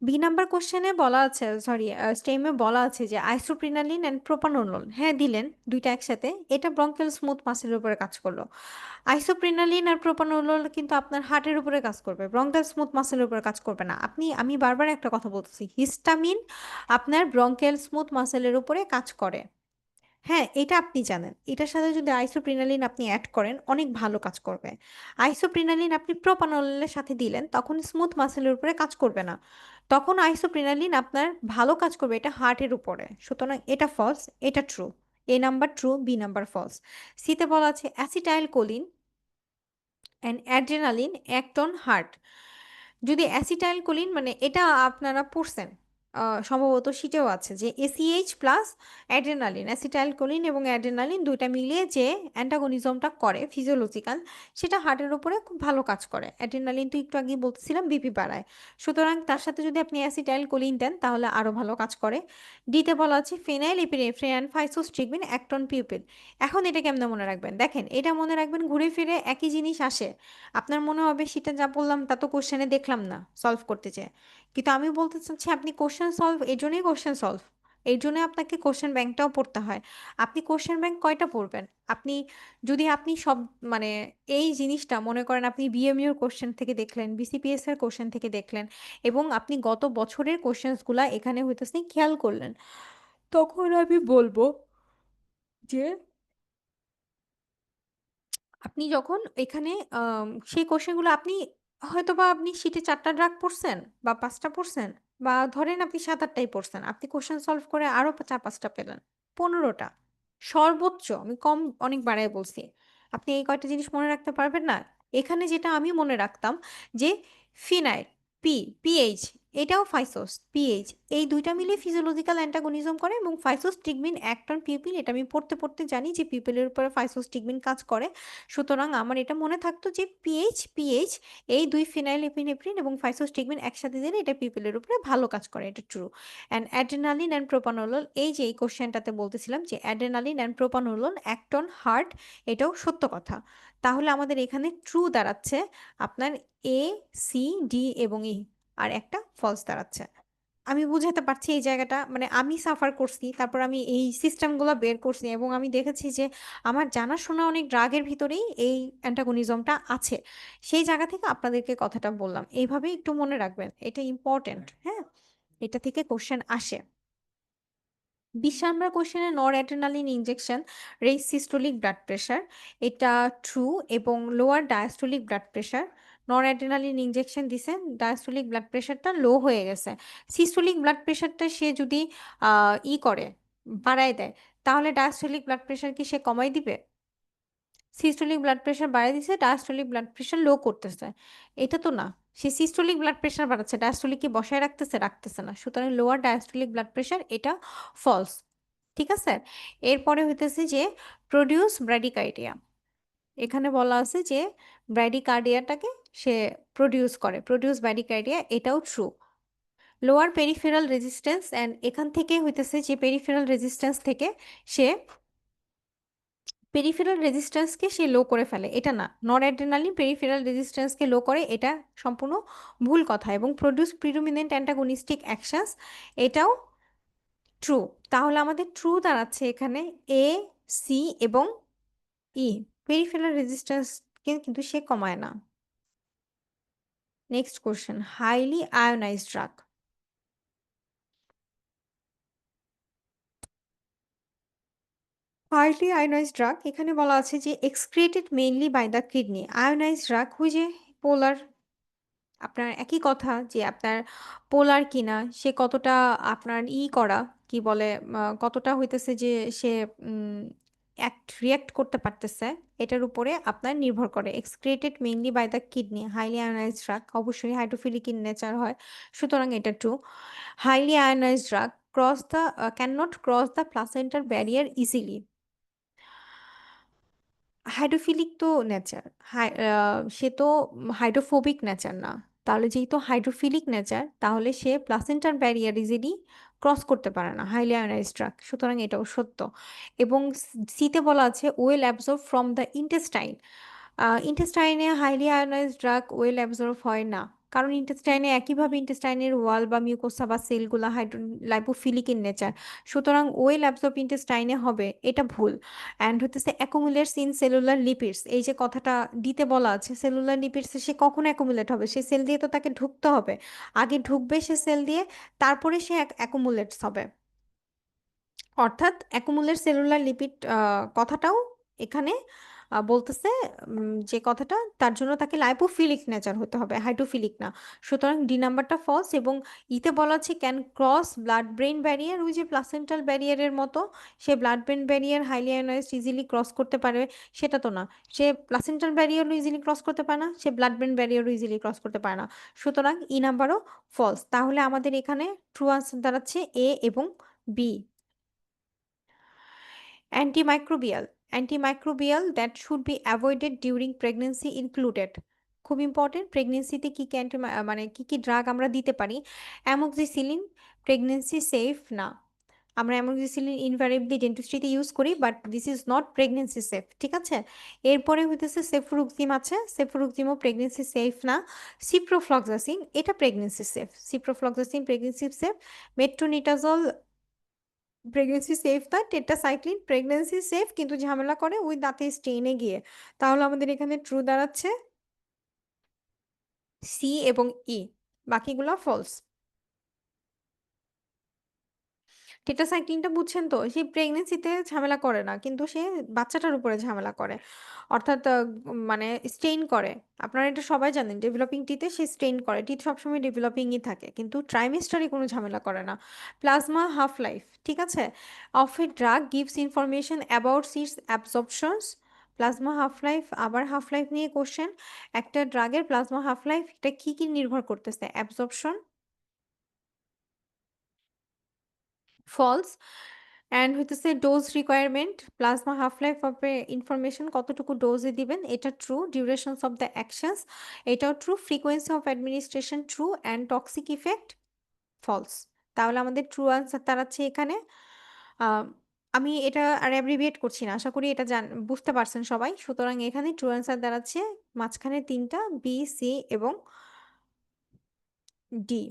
বি নাম্বার কোয়েশ্চেনে বলা আছে সরি স্টেমে বলা আছে যে আইসোপ্রিনালিন অ্যান্ড প্রোপানোলোল হ্যাঁ দিলেন ২ টা একসাথে। এটা ব্রঙ্কিয়াল স্মুথ মাসেলের উপরে কাজ করলো। আইসোপ্রিনালিন আর প্রোপানোলোল কিন্তু আপনার হার্টের উপরে কাজ করবে। ব্রঙ্কিয়াল স্মুথ মাসেলের উপরে কাজ করবে না। আমি বারবার একটা কথা বলতেছি। হিস্টামিন আপনার ব্রঙ্কিয়াল স্মুথ মাসেলের উপরে কাজ করে। হ্যাঁ, এটা আপনি জানেন। এটার সাথে যদি আইসোপ্রিনালিন আপনি এড করেন, অনেক ভালো কাজ করবে। আইসোপ্রিনালিন আপনি প্রোপানলের সাথে দিলেন, তখন স্মুথ মাসলের উপরে কাজ করবে না। তখন আইসোপ্রিনালিন আপনার ভালো কাজ করবে এটা হার্টের উপরে। সুতরাং এটা ফলস, এটা true. A number true, B number false. C তে বলা আছে acetylcholine and adrenaline act on heart. যদি অ্যাসিটাইল কোলিন মানে এটা আপনারা পড়ছেন সম্ভবত শীটেও আছে যে ACh plus adrenaline acetylcholine এবং অ্যাড্রেনালিন দুইটা মিলিয়ে যে অ্যান্টাগনিজমটা করে ফিজিওলজিক্যাল সেটা হার্টের উপরে খুব ভালো কাজ করে। অ্যাড্রেনালিন তো একটু আগেই বলতেছিলাম বিপি বাড়ায়। সুতরাং তার সাথে যদি আপনি অ্যাসিটাইল কোলিন দেন তাহলে আরো ভালো কাজ করে। ডিতে বলা আছে phenyl epinephrine and physostigmine act on pupil. এখন এটা কেমনে মনে রাখবেন? দেখেন এটা মনে রাখবেন ঘুরে ফিরে একই জিনিস আসে। আপনার মনে হবে সেটা যা বললাম তা তো কোশ্চেনে দেখলাম না সলভ করতে চেয়ে। কিন্তু আমি বলতে চাচ্ছি আপনি কোশ্চেন সলভ এই জন্যই কোশ্চেন সলভ। এই জন্য আপনাকে কোশ্চেন ব্যাংকটাও পড়তে হয়। আপনি কোশ্চেন ব্যাংক কয়টা পড়বেন? আপনি যদি আপনি সব মানে এই জিনিসটা মনে করেন আপনি বিএমইউর কোশ্চেন থেকে দেখলেন, বিসিপিএস এর কোশ্চেন থেকে দেখলেন এবং আপনি গত বছরের কোশ্চেনসগুলা এখানে হইতেছে খেয়াল করলেন। তখন আমি বলব যে আপনি যখন এখানে সেই কোশ্চেনগুলো আপনি হয়তোবা আপনি শিটে ৪ টা ড্রাগ পড়ছেন বা ৫ টা পড়ছেন বা ধরেন আপনি ৭-৮ টাই পড়ছেন। আপনি কোশ্চেন সলভ করে আরো ৪-৫ টা পেলেন। ১৫ টা। সর্বোচ্চ আমি কম অনেক বাড়ায় বলছি। আপনি এই কয়টা জিনিস মনে রাখতে পারবেন না? এখানে যেটা আমি মনে রাখতাম যে ফিনাইল, পিএইচ এটাও ফাইসোস, পিএইচ এই ২ টা মিলিয়ে ফিজিওলজিক্যাল অ্যান্টাগনিজম করে এবং ফাইসোস্টিগমিন অ্যাক্ট অন পিউপিল এটা আমি পড়তে, পড়তে জানি যে পিউপিলের উপরে ফাইসোস্টিগমিন কাজ করে। সুতরাং আমার এটা মনে থাকতো যে পিএইচ এই ২ ফিনাইল এপিনেফ্রিন এবং ফাইসোস্টিগমিন একসাথে দিলে এটা পিপলের উপরে ভালো কাজ করে। এটা true. And adrenaline and propranolol এই যে এই কোশ্চেনটাতে বলতেছিলাম যে adrenaline and propranolol act on heart এটাও সত্য কথা। তাহলে আমাদের এখানে ট্রু দাঁড়াচ্ছে আপনার এ, সি, ডি এবং ই আর একটা ফলস দাঁড়াচ্ছে। আমি বুঝাতে পারছি এই জায়গাটা মানে আমি সাফার করছি। তারপর আমি এই সিস্টেমগুলা বের করছি এবং আমি দেখেছি যে আমার জানাশোনা অনেক ড্রাগের ভিতরেই এই অ্যান্টাগনিজমটা আছে। সেই জায়গা থেকে আপনাদেরকে কথাটা বললাম। এইভাবে একটু মনে রাখবেন। এটা ইম্পোর্টেন্ট, হ্যাঁ? এটা থেকে কোয়েশ্চেন আসে। ২০ নাম্বার কোয়েশ্চেনে noradrenaline injection raise systolic blood pressure. এটা ট্রু এবং lower diastolic blood pressure. Noradrenaline injection দিছে, ডায়াস্টোলিক ব্লাড প্রেশারটা লো হয়ে গেছে। সিস্টোলিক ব্লাড প্রেশারটা সে যদি করে, বাড়ায় দেয়, তাহলে ডায়াস্টোলিক ব্লাড প্রেশার কি সে কমায় দিবে? সিস্টোলিক ব্লাড প্রেশার বাড়ায় দিছে, ডায়াস্টোলিক ব্লাড প্রেশার লো করতেছে। এটা তো না। সে সিস্টোলিক ব্লাড প্রেশার বাড়াচ্ছে, ডায়াস্টোলিক কি বসায় রাখতেছে? রাখতেছে না। সুতরাং লোয়ার ডায়াস্টোলিক ব্লাড প্রেশার এটা ফলস। ঠিক আছে? এরপরে হইতেছে যে প্রোডিউস ব্র্যাডিকার্ডিয়া। এখানে বলা আছে যে ব্র্যাডিকার্ডিয়াটাকে সে প্রোডিউস করে। প্রোডিউস ব্র্যাডিকার্ডিয়া এটাও true. Lower peripheral resistance and এখান থেকে হইতেছে যে পেরিফেরাল রেজিস্ট্যান্স থেকে সে পেরিফেরাল রেজিস্ট্যান্সকে সে লো করে ফেলে, এটা না। নর অ্যাড্রেনালিন পেরিফেরাল রেজিস্ট্যান্সকে লো করে, এটা সম্পূর্ণ ভুল কথা। এবং প্রডিউস প্রিডোমিনেন্ট অ্যান্টাগনিস্টিক অ্যাকশনস, এটাও ট্রু। তাহলে আমাদের ট্রু দাঁড়াচ্ছে এখানে এ, সি এবং ই। পেরিফেরাল রেজিস্ট্যান্সকে কিন্তু সে কমায় না। Next question, highly ionised drug. Highly ionised drug, এখানে বলা আছে যে excreted mainly by the kidney. Ionised drug হুই যে পোলার, আপনার একই কথা যে আপনার পোলার কিনা, সে কতটা আপনার করা কি বলে, কতটা হইতেছে যে সে রিয়াক্ট করতে পারতেছে, এটার উপরে আপনার নির্ভর করে। Excreted mainly by the kidney, highly ionised drug অবশ্যই হাইড্রোফিলিক ইন নেচার হয়, সুতরাং এটা true. Highly ionised drug cross the can not cross the প্লাসেন্টার ব্যারিয়ার ইজিলি। হাইড্রোফিলিক তো নেচার, সে তো হাইড্রোফোবিক নেচার না। তাহলে যেহেতু হাইড্রোফিলিক নেচার, তাহলে সে প্লাসেন্টার ব্যারিয়ার ইজিলি ক্রস করতে পারে না, হাইলি আয়োনাইজড ড্রাগ, সুতরাং এটাও সত্য। এবং সিতে বলা আছে well absorb from the intestine. ইন্টেস্টাইনে highly ionised drug well absorb হয় না, কারণ ইন্টেস্টাইনে একইভাবে ইন্টেস্টাইনের ওয়াল বা মিউকোসা বা সেলগুলা লাইপোফিলিক ইন নেচার, সুতরাং ওয়েল অ্যাবজর্ব ইন্টেস্টাইনে হবে, এটা ভুল। অ্যান্ড হতেছে অ্যাকুমুলেটস ইন সেলুলার লিপিডস, এই যে কথাটা দিতে বলা আছে, সেলুলার লিপিডস সে কখন অ্যাকুমুলেট হবে? সে সেল দিয়ে তো তাকে ঢুকতে হবে, আগে ঢুকবে সে সেল দিয়ে, তারপরে সে অ্যাকুমুলেটস হবে। অর্থাৎ অ্যাকুমুলেট সেলুলার লিপিড কথাটাও এখানে বলতেছে, যে কথাটা তার জন্য তাকে লাইপোফিলিক নেচার হতে হবে, হাইড্রোফিলিক না। সুতরাং ডি নাম্বারটা ফলস। এবং ইতে বলা আছে can cross blood brain barrier, ওই যে প্লাসেন্টাল ব্যারিয়ারের মতো সে blood brain barrier highly ionised easily cross করতে পারবে, সেটা তো না। সে প্লাসেন্টাল ব্যারিয়ারও ইজিলি ক্রস করতে পারে না, সে ব্লাড ব্রেন ব্যারিয়ারও ইজিলি ক্রস করতে পারে না, সুতরাং ই নাম্বারও ফলস। তাহলে আমাদের এখানে ট্রু আনসার দাঁড়াচ্ছে এ এবং B. Antimicrobial that should be avoided during pregnancy included। খুব ইম্পর্টেন্ট, প্রেগনেন্সিতে কি কি মানে কি কি ড্রাগ আমরা দিতে পারি। অ্যামোক্সিসিলিন প্রেগনেন্সি সেফ না। আমরা অ্যামোক্সিসিলিন ইনভ্যারিয়েবলি ডেন্টিস্ট্রিতে ইউজ করি, but this is not pregnancy safe, ঠিক আছে। এরপরে হইতেছে সেফ্রুক্সিম আছে, সেফ্রুক্সিমও প্রেগনেন্সি সেফ না। সিপ্রোফ্লক্সাসিন এটা pregnancy safe, ciprofloxacin pregnancy safe. Metronidazole pregnancy safe না। টেট্রাসাইক্লিন প্রেগনেন্সি সেফ, কিন্তু ঝামেলা করে ওই দাঁতে স্টেইনে গিয়ে। তাহলে আমাদের এখানে ট্রু দাঁড়াচ্ছে সি এবং ই, বাকিগুলো ফলস। টেট্রাসাইক্লিনটা বুঝছেন তো, সে প্রেগনেন্সিতে ঝামেলা করে না, কিন্তু সে বাচ্চাটার উপরে ঝামেলা করে। অর্থাৎ মানে স্টেইন করে। আপনারা এটা সবাই জানেন, ডেভেলপিং টিতে সে স্টেইন করে, টিথ সবসময় ডেভেলপিংই থাকে, কিন্তু ট্রাইমেস্টারে কোনো ঝামেলা করে না। প্লাজমা হাফ লাইফ, ঠিক আছে। Of a drug gives information about its absorptions. Plasma half life, আবার হাফ লাইফ নিয়ে কোশ্চেন। একটা ড্রাগের প্লাজমা হাফ লাইফ এটা কি কি নির্ভর করতেছে? Absorption, false. অ্যান্ড হইতেছে dose requirement, plasma half life হবে ইনফরমেশন কতটুকু ডোজে দিবেন, এটা true. Durations of the actions, এটাও true. Frequency of administration true. And toxic effect false. তাহলে আমাদের ট্রু আনসার দাঁড়াচ্ছে এখানে। আহ, আমি এটা আর অ্যাব্রিভিয়েট করছি না, আশা করি এটা বুঝতে পারছেন সবাই। সুতরাং এখানে ট্রু আনসার দাঁড়াচ্ছে মাঝখানে তিনটা, বি, সি এবং ডি।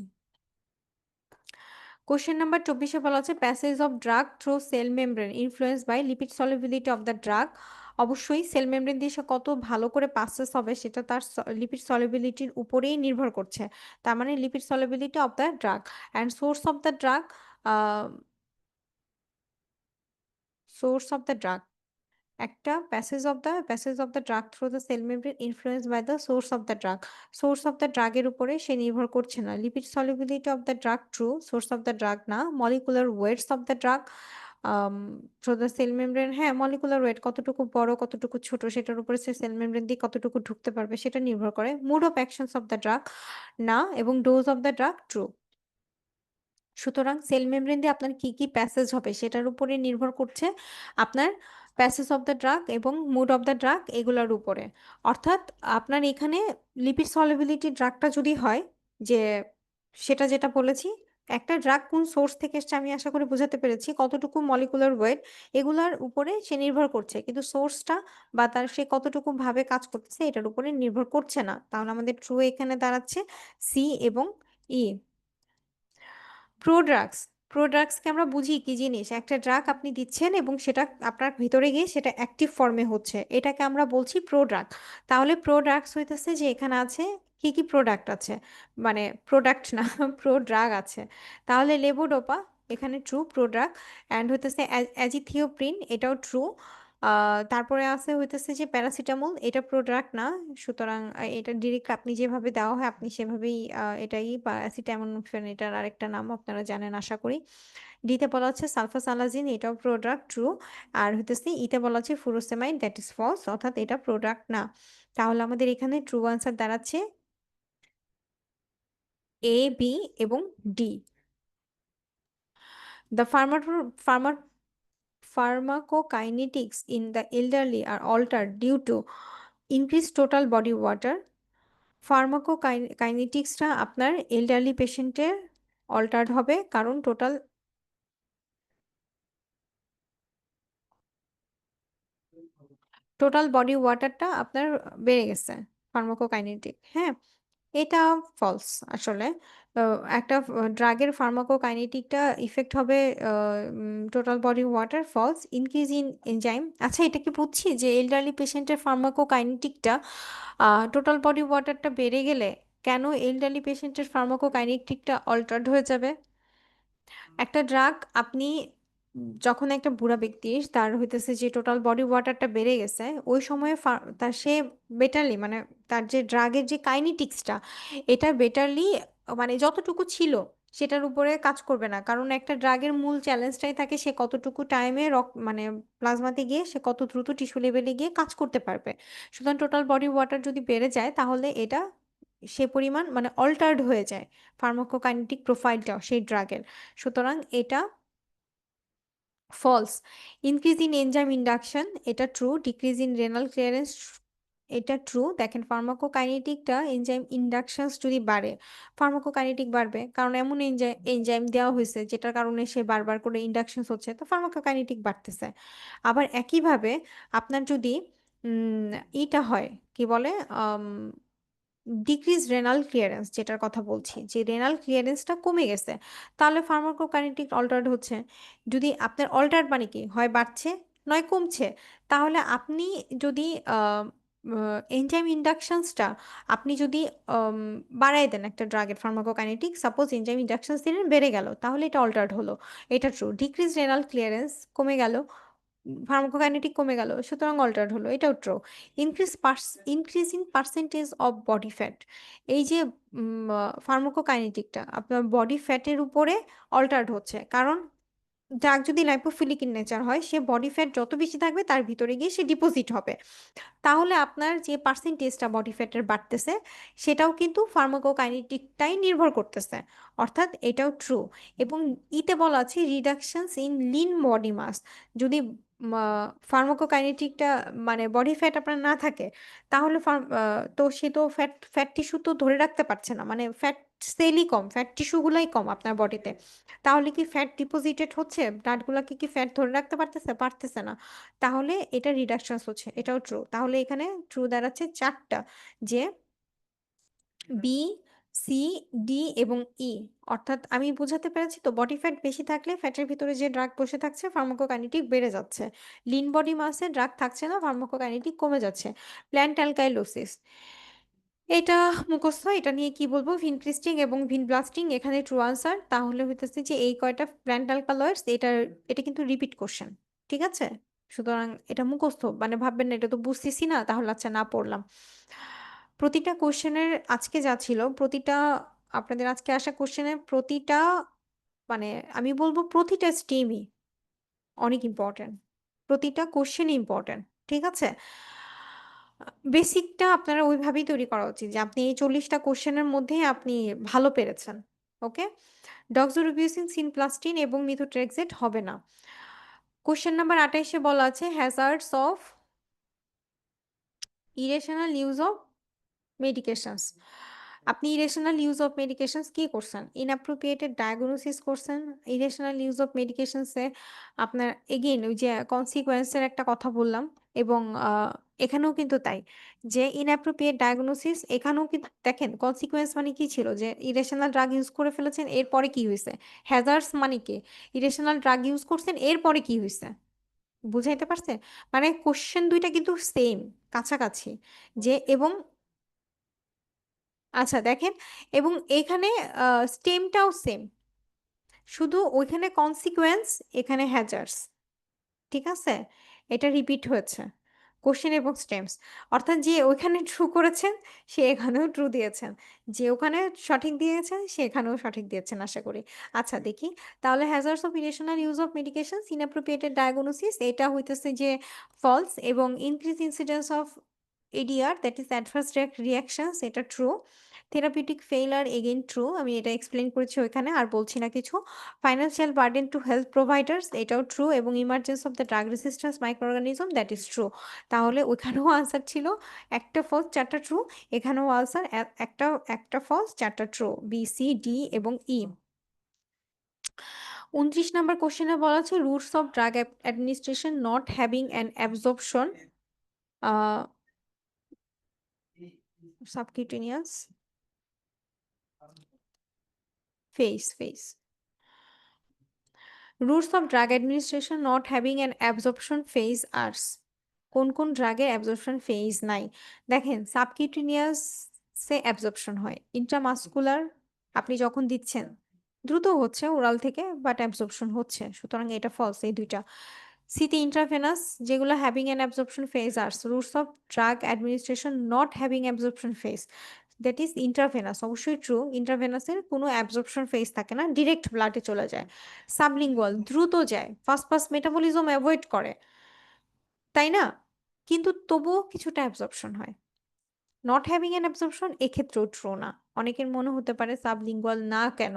কোশ্চেন নাম্বার 24-এ বলা আছে passage of drug through cell membrane influence by lipid solubility of the drug. অবশ্যই সেল মেমব্রেন দিয়ে সে কত ভালো করে পাসেস হবে সেটা তার লিপিড সলিবিলিটির উপরেই নির্ভর করছে। তার মানে lipid solubility of the drug and source of the drug, source of the drug, একটা passage of the drug through the cell membrane influence by the source of the drug. Source of the ড্রাগের উপরে সে নির্ভর করছে না। Lipid solubility of the drug true, source of the drug না। Molecular weights of the drug through the cell membrane, হ্যাঁ, মলিকুলার ওয়েট কতটুকু বড়, কতটুকু ছোট সেটার উপরে সে সেল মেমব্রেন দিয়ে কতটুকু ঢুকতে পারবে সেটা নির্ভর করে। Mode of actions of the drug না, এবং dose of the drug true. সুতরাং সেল মেমব্রেন দিয়ে আপনার কি প্যাসেজ হবে সেটার উপরে নির্ভর করছে আপনার প্যাসেজ অফ দ্য ড্রাগ এবং মোড অফ দ্য ড্রাগ এগুলোর উপরে। অর্থাৎ আপনার এখানে লিপিড সলিবিলিটি ড্রাগটা যদি হয়, যে সেটা যেটা বলেছি, একটা ড্রাগ কোন সোর্স থেকে এসছে আমি আশা করি বোঝাতে পেরেছি, কতটুকু মলিকুলার ওয়েট এগুলার উপরে সে নির্ভর করছে, কিন্তু সোর্সটা বা তার সে কতটুকু ভাবে কাজ করতেছে এটার উপরে নির্ভর করছে না। তাহলে আমাদের ট্রু এখানে দাঁড়াচ্ছে সি এবং ই। প্রোড্রাগস, প্রোড্রাগসকে আমরা বুঝি কি জিনিস, একটা ড্রাগ আপনি দিচ্ছেন এবং সেটা আপনার ভিতরে গিয়ে সেটা অ্যাক্টিভ ফর্মে হচ্ছে, এটাকে আমরা বলছি প্রোড্রাগ। তাহলে প্রোড্রাগস হইতেছে যে এখানে আছে কি প্রোডাক্ট আছে, মানে প্রোডাক্ট না প্রোড্রাগ আছে। তাহলে লেবোডোপা এখানে ট্রু প্রোড্রাগ, অ্যান্ড হইতেছে অ্যাজিথিওপ্রিন এটাও ট্রু। তারপরে আছে হইতেছে যে প্যারাসিটামল, এটা প্রোডাক্ট না, সুতরাং এটা ডিরেক্ট আপনি যেভাবে দেওয়া হয় আপনি সেভাবেই এটাই, বা অ্যাসিটামিনোফেন এটার আরেকটা নাম আপনারা জানেন আশা করি। ডিতে বলা হচ্ছে সালফাসালাজিন, এটাও প্রোডাক্ট ট্রু। আর হইতেছে ইতে বলা হচ্ছে ফুরোসেমাইড, দ্যাট ইজ ফলস, অর্থাৎ এটা প্রোডাক্ট না। তাহলে আমাদের এখানে ট্রু আনসার দাঁড়াচ্ছে এ, বি এবং D. The pharmacokinetics in the elderly are altered due to increased total body water. ফার্মাকোকাইনেটিক্সটা আপনার এলডারলি পেশেন্টের অল্টার্ড হবে কারণ টোটাল বডি ওয়াটারটা আপনার বেড়ে গেছে, ফার্মাকোকাইনেটিক, হ্যাঁ। এটা ফলস আসলে। একটা ড্রাগের ফার্মাকোকাইনেটিকটা ইফেক্ট হবে total body water, false. Increase in enzyme, আচ্ছা এটা কি বুঝছি যে এলডারলি পেশেন্টের ফার্মাকোকাইনেটিকটা টোটাল বডি ওয়াটারটা বেড়ে গেলে কেন এলডারলি পেশেন্টের ফার্মাকোকাইনেটিকটা অল্টার্ড হয়ে যাবে। একটা ড্রাগ আপনি যখন একটা বুড়া ব্যক্তি তার হইতেছে যে টোটাল বডি ওয়াটারটা বেড়ে গেছে, ওই সময়ে তার সে বেটারলি, মানে তার যে ড্রাগের যে কাইনেটিক্সটা এটা বেটারলি, মানে যতটুকু ছিল সেটার উপরে কাজ করবে না, কারণ একটা ড্রাগের মূল চ্যালেঞ্জটাই থাকে সে কতটুকু টাইমে মানে প্লাজমাতে গিয়ে সে কত দ্রুত টিস্যু লেভেলে গিয়ে কাজ করতে পারবে। সুতরাং টোটাল বডি ওয়াটার যদি বেড়ে যায় তাহলে এটা সে পরিমাণ মানে অল্টার্ড হয়ে যায় ফার্মাকোকাইনেটিক প্রোফাইলটাও সেই ড্রাগের। সুতরাং এটা false. Increase in enzyme induction এটা true. Decrease in renal clearance এটা ট্রু। দেখেন ফার্মাকোকাইনেটিকটা এনজাইম ইন্ডাকশনস যদি বাড়ে ফার্মাকোকাইনেটিক বাড়বে, কারণ এমন এনজাইম দেওয়া হয়েছে যেটার কারণে সে বারবার করে ইন্ডাকশনস হচ্ছে, তো ফার্মাকোকাইনেটিক বাড়তেছে। আবার একইভাবে আপনার যদি উম, ইটা হয় কি বলে ডিক্রিজ রেনাল ক্লিয়ারেন্স, যেটার কথা বলছি যে রেনাল ক্লিয়ারেন্সটা কমে গেছে, তাহলে ফার্মাকোকাইনেটিক অল্টার্ড হচ্ছে। যদি আপনার অল্টার্ড মানে কি হয় বাড়ছে নয় কমছে, তাহলে আপনি যদি এনজাইম ইন্ডাকশনসটা আপনি যদি আম, বাড়াই দেন একটা ড্রাগের ফার্মাকোকাইনেটিক, সাপোজ এনজাইম ইন্ডাকশনস দিলেন বেড়ে গেল, তাহলে এটা অল্টার্ড হলো, এটা ট্রু। ডিক্রিজ রেনাল ক্লিয়ারেন্স কমে গেল, ফার্মাকোকাইনেটিক কমে গেল, সুতরাং অল্টার্ড হলো, এটাও true. Increase increase in percentage of body fat, এই যে ফার্মাকোকাইনেটিকটা আপনার বডি ফ্যাটের উপরে অল্টার্ড হচ্ছে, কারণ ড্রাগ যদি লাইপোফিলিক ইন নেচার হয় সে বডি ফ্যাট যত বেশি থাকবে তার ভিতরে গিয়ে সে ডিপোজিট হবে, তাহলে আপনার যে পার্সেন্টেজটা বডি ফ্যাটের বাড়তেছে সেটাও কিন্তু ফার্মাকোকাইনেটিকটাই নির্ভর করতেছে, অর্থাৎ এটাও ট্রু। এবং ইতে বলা আছে reductions in lean body mass, যদি ফার্মাকোকাইনেটিকটা মানে বডি ফ্যাট আপনার না থাকে তাহলে তো সে তো ফ্যাট ফ্যাট টিস্যু তো ধরে রাখতে পারছে না, মানে ফ্যাট সেলই কম, ফ্যাট টিস্যুগুলাই কম আপনার বডিতে, তাহলে কি ফ্যাট ডিপোজিটেড হচ্ছে, ব্লাডগুলোকে কি ফ্যাট ধরে রাখতে পারতেছে, পারতেছে না, তাহলে এটা রিডাকশনস হচ্ছে, এটাও ট্রু। তাহলে এখানে ট্রু দাঁড়াচ্ছে চারটা, যে বি, সি, ডি এবং ই। অর্থাৎ আমি বোঝাতে পেরেছি তো, বডি ফ্যাট বেশি থাকলে ফ্যাটের ভিতরে যে ড্রাগ বসে থাকছে ফার্মাকোকাইনেটিক বেড়ে যাচ্ছে, লিন বডি মাসে ড্রাগ থাকছে না ফার্মাকোকাইনেটিক কমে যাচ্ছে। প্ল্যান্ট অ্যালকাইলোসিস এটা মুখস্থ, এটা নিয়ে কি বলবো, ভিন ক্রিস্টিং এবং ভিন ব্লাস্টিং এখানে ট্রু আনসার। তাহলে হইতেছে যে এই কয়টা প্ল্যান্ট অ্যালকালয়েডস, এটা কিন্তু রিপিট কোশ্চেন, ঠিক আছে। সুতরাং এটা মুখস্থ, মানে ভাববেন না এটা তো বুঝতেছি না তাহলে আচ্ছা না পড়লাম। প্রতিটা কোশ্চেনের আজকে যা ছিল, প্রতিটা আপনাদের আজকে আসা কোশ্চেনের প্রতিটা, মানে আমি বলবো প্রতিটা স্টেমই অনেক ইম্পোর্টেন্ট। প্রতিটা কোয়েশ্চেন ইম্পোর্টেন্ট। ঠিক আছে? বেসিকটা আপনারা ওইভাবেই তৈরি করা উচিত যে আপনি এই ৪০ টা কোয়েশ্চেনের মধ্যেই আপনি ভালো পেরেছেন। ওকে? ডক্সোরিবোসিন, সিনপ্লাস্টিন এবং মিথোট্রেক্সেট হবে না। কোয়েশ্চেন নাম্বার ২৮ এ বলা আছে hazards of irrational use of medications. আপনি ইরেশনাল ইউজ অফ মেডিকেশনস কি করছেন? ইনঅ্যাপ্রোপ্রিয়েটেড ডায়াগনোসিস করছেন। ইরেশনাল ইউজ অফ মেডিকেশনস এ আপনার এগেইন ওই যে কনসিকোয়েন্স এর একটা কথা বললাম এবং এখানেও কিন্তু তাই। যে ইনঅ্যাপ্রোপ্রিয়েট ডায়াগনোসিস এখানেও কিন্তু দেখেন কনসিকোয়েন্স মানে কি ছিল? যে ইরেশনাল ড্রাগ ইউজ করে ফেলেছেন এরপরে কি হইছে? হ্যাজার্ডস মানে কি? ইরেশনাল ড্রাগ ইউজ করছেন এরপরে কি হইছে? বুঝাইতে পারছে? মানে কোয়েশ্চেন ২ টা কিন্তু সেইম কাছাকাছি। যে এবং আচ্ছা দেখেন এবং এখানে স্টেমটাও সেম। শুধু ওইখানে consequence এখানে hazards ঠিক আছে? এটা রিপিট হয়েছে। কোয়েশ্চেন এবং স্টেমস। অর্থাৎ যে ওইখানে ট্রু করেছেন সে এখানেও ট্রু দিয়েছেন। যে ওখানে সঠিক দিয়েছেন সে এখানেও সঠিক দিয়েছেন আশা করি। আচ্ছা দেখি তাহলে hazards of irrational use of medications, inappropriate diagnosis এটা হইতেছে যে ফলস এবং increased incidence of ADR that is adverse reactions এটা true. Therapeutic failure again true. আমি এটা এক্সপ্লেইন করেছি ওইখানে আর বলছি না কিছু। Financial burden to health providers এটাও ট্রু এবং emergence of the drug resistance microorganism that is true. তাহলে ওইখানেও আনসার ছিল একটা ফলস ৪ টা ট্রু, এখানেও আনসার একটা ফলস ৪ টা ট্রু। বি, সি, ডি এবং ই। ২৯ নাম্বার কোয়েশ্চেনে বলা আছে routes of drug administration not having an absorption a subcutaneous phase. Routes of drug administration not having an absorption phase are কোন ড্রাগের অ্যাবজর্পশন ফেজ নাই? দেখেন সাবকিউটেনিয়াসে অ্যাবজর্পশন হয়। ইন্ট্রামাসকুলার আপনি যখন দিচ্ছেন দ্রুত হচ্ছে ওরাল থেকে বাট অ্যাবজর্পশন হচ্ছে। সুতরাং এটা ফলস এই ২ টা। সিতে ইন্ট্রাভেনাস যেগুলো having an absorption phase are routes of drug administration not having absorption phase that is intravenous অবশ্যই ট্রু। ইন্ট্রাভেনাসের কোনো অ্যাবজর্পশন ফেজ থাকে না, ডিরেক্ট ব্লাডে চলে যায়। সাবলিঙ্গুয়াল দ্রুত যায়, ফাস্ট মেটাবলিজম অ্যাভয়েড করে, তাই না? কিন্তু তবুও কিছুটা অ্যাবজর্পশন হয়। নট হ্যাভিং অ্যান অ্যাবজর্পশন এক্ষেত্রেও ট্রু না। অনেকের মনে হতে পারে সাবলিঙ্গুয়াল না কেন?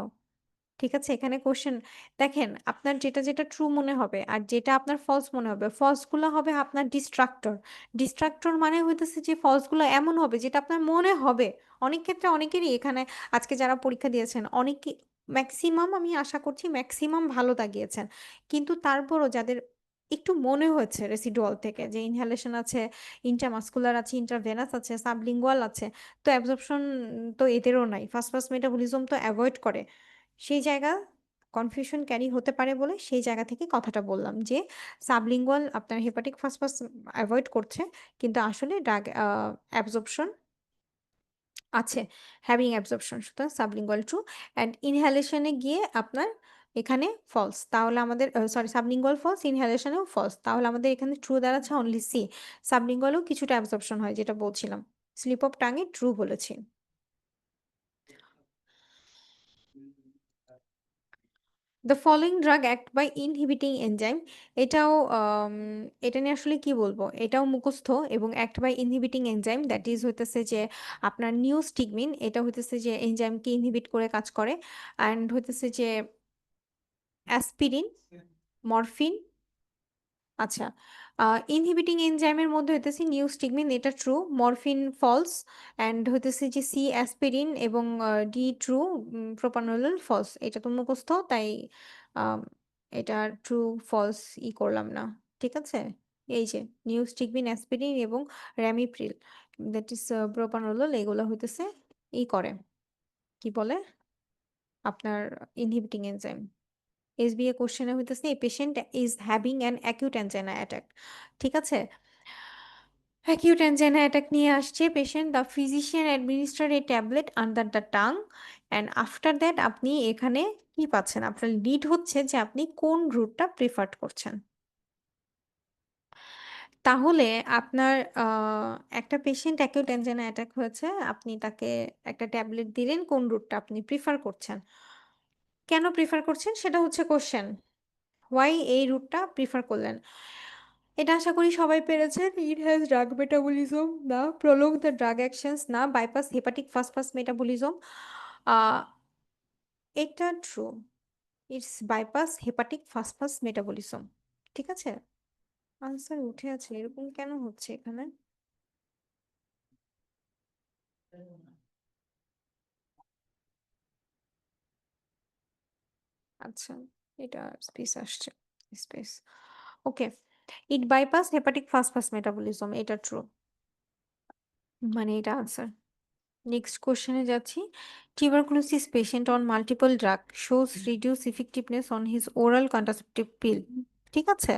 ঠিক আছে? এখানে কোয়েশ্চেন দেখেন আপনার যেটা ট্রু মনে হবে আর যেটা আপনার ফলস মনে হবে, ফলস গুলা হবে আপনার ডিস্ট্রাক্টর। ডিস্ট্রাক্টর মানে হইতেছে যে ফলস গুলো এমন হবে যেটা আপনার মনে হবে। অনেক ক্ষেত্রে অনেকেরই এখানে আজকে যারা পরীক্ষা দিয়েছেন অনেকে মেক্সিমাম আমি আশা করছি মেক্সিমাম ভালো দাগিয়েছেন। কিন্তু তারপরও যাদের একটু মনে হয়েছে রেসিডুয়াল থেকে যে ইনহেলেশন আছে, ইন্ট্রামাসকুলার আছে, ইন্ট্রাভেনাস আছে, সাবলিঙ্গুয়াল আছে। তো অ্যাবজর্পশন তো এদেরও নাই। ফাস্ট মেটাবলিজম তো এভয়েড করে। সেই জায়গা কনফিউশন ক্যারি হতে পারে বলে সেই জায়গা থেকে কথাটা বললাম যে সাবলিঙ্গুয়াল আপনার হেপাটিক ফাসফাস এভয়েড করছে কিন্তু আসলে ড্রাগ অ্যাবজর্পশন আছে, হ্যাভিং অ্যাবজর্পশন সুতরাং সাবলিঙ্গুয়াল ট্রু অ্যান্ড ইনহ্যালেশনে গিয়ে আপনার এখানে ফলস তাহলে আমাদের সরি সাবলিঙ্গুয়াল ফলস ইনহ্যালেশনেও ফলস তাহলে আমাদের এখানে ট্রু দাঁড়াচ্ছে অনলি সি। সাবলিঙ্গুয়ালও কিছুটা অ্যাবজর্পশন হয় যেটা বলছিলাম। স্লিপ অফ টাঙে ট্রু বলেছি। The following drug act by inhibiting enzyme এটাও এটা নিয়ে আসলে কি বলবো এটাও মুখস্থ এবং act by inhibiting enzyme that is হইতেছে যে আপনার নিউস্টিগমিন এটা হইতেছে যে এনজাইমকে ইনহিবিট করে কাজ করে অ্যান্ড হইতেছে যে অ্যাসপিরিন মরফিন আচ্ছা ইনহিবিটিং এনজাইমের মধ্যে হইতেছে নিউস্টিগমিন এটা ট্রু মরফিন ফলস অ্যান্ড হইতেছে যে সি অ্যাসপিরিন এবং ডি ট্রু প্রোপানোল ফলস এটা তো মুখস্থ তাই আম, এটা ট্রু ফলস করলাম না। ঠিক আছে এই যে নিউস্টিগমিন অ্যাসপিরিন এবং র্যামিপ্রিল দ্যাট ইজ প্রোপানোল এগুলো হইতেছে করে কি বলে আপনার ইনহিবিটিং এনজাইম। এসবিএ কোশ্চেনে হইতেছে a patient is having an acute angina attack. ঠিক আছে অ্যাকিউট অ্যানজাইনা অ্যাটাক নিয়ে আসছে patient the physician administer A tablet under the tongue and after that আপনি এখানে কি পাচ্ছেন আপনার লিড হচ্ছে যে আপনি কোন রুটটা প্রিফার করছেন। তাহলে আপনার একটা পেশেন্ট অ্যাকিউট অ্যানজাইনা অ্যাটাক হয়েছে আপনি তাকে একটা ট্যাবলেট দিলেন কোন রুটটা আপনি প্রিফার করছেন। কেন প্রিফার করছেন সেটা হচ্ছে কোশ্চেন। হোয়াই এই রুটটা প্রিফার করলেন? এটা আশা করি সবাই পেরেছেন। ইট হ্যাজ ড্রাগ মেটাবলিজম না, প্রোলং দ্য ড্রাগ অ্যাকশনস না, bypass hepatic first fast metabolism. এটা true, it's bypass hepatic first fast metabolism. ঠিক আছে, আনসার উঠে আছে, এরকম কেন হচ্ছে এখানে? আচ্ছা, এটা স্পেস আসছে, space. Okay, it bypass hepatic first fast metabolism, এটা ট্রু, মানে এটা আনসার। নেক্সট কোশ্চেনে যাচ্ছি। Tuberculosis patient on multiple drug shows reduce effectiveness on his oral contraceptive pill. ঠিক আছে,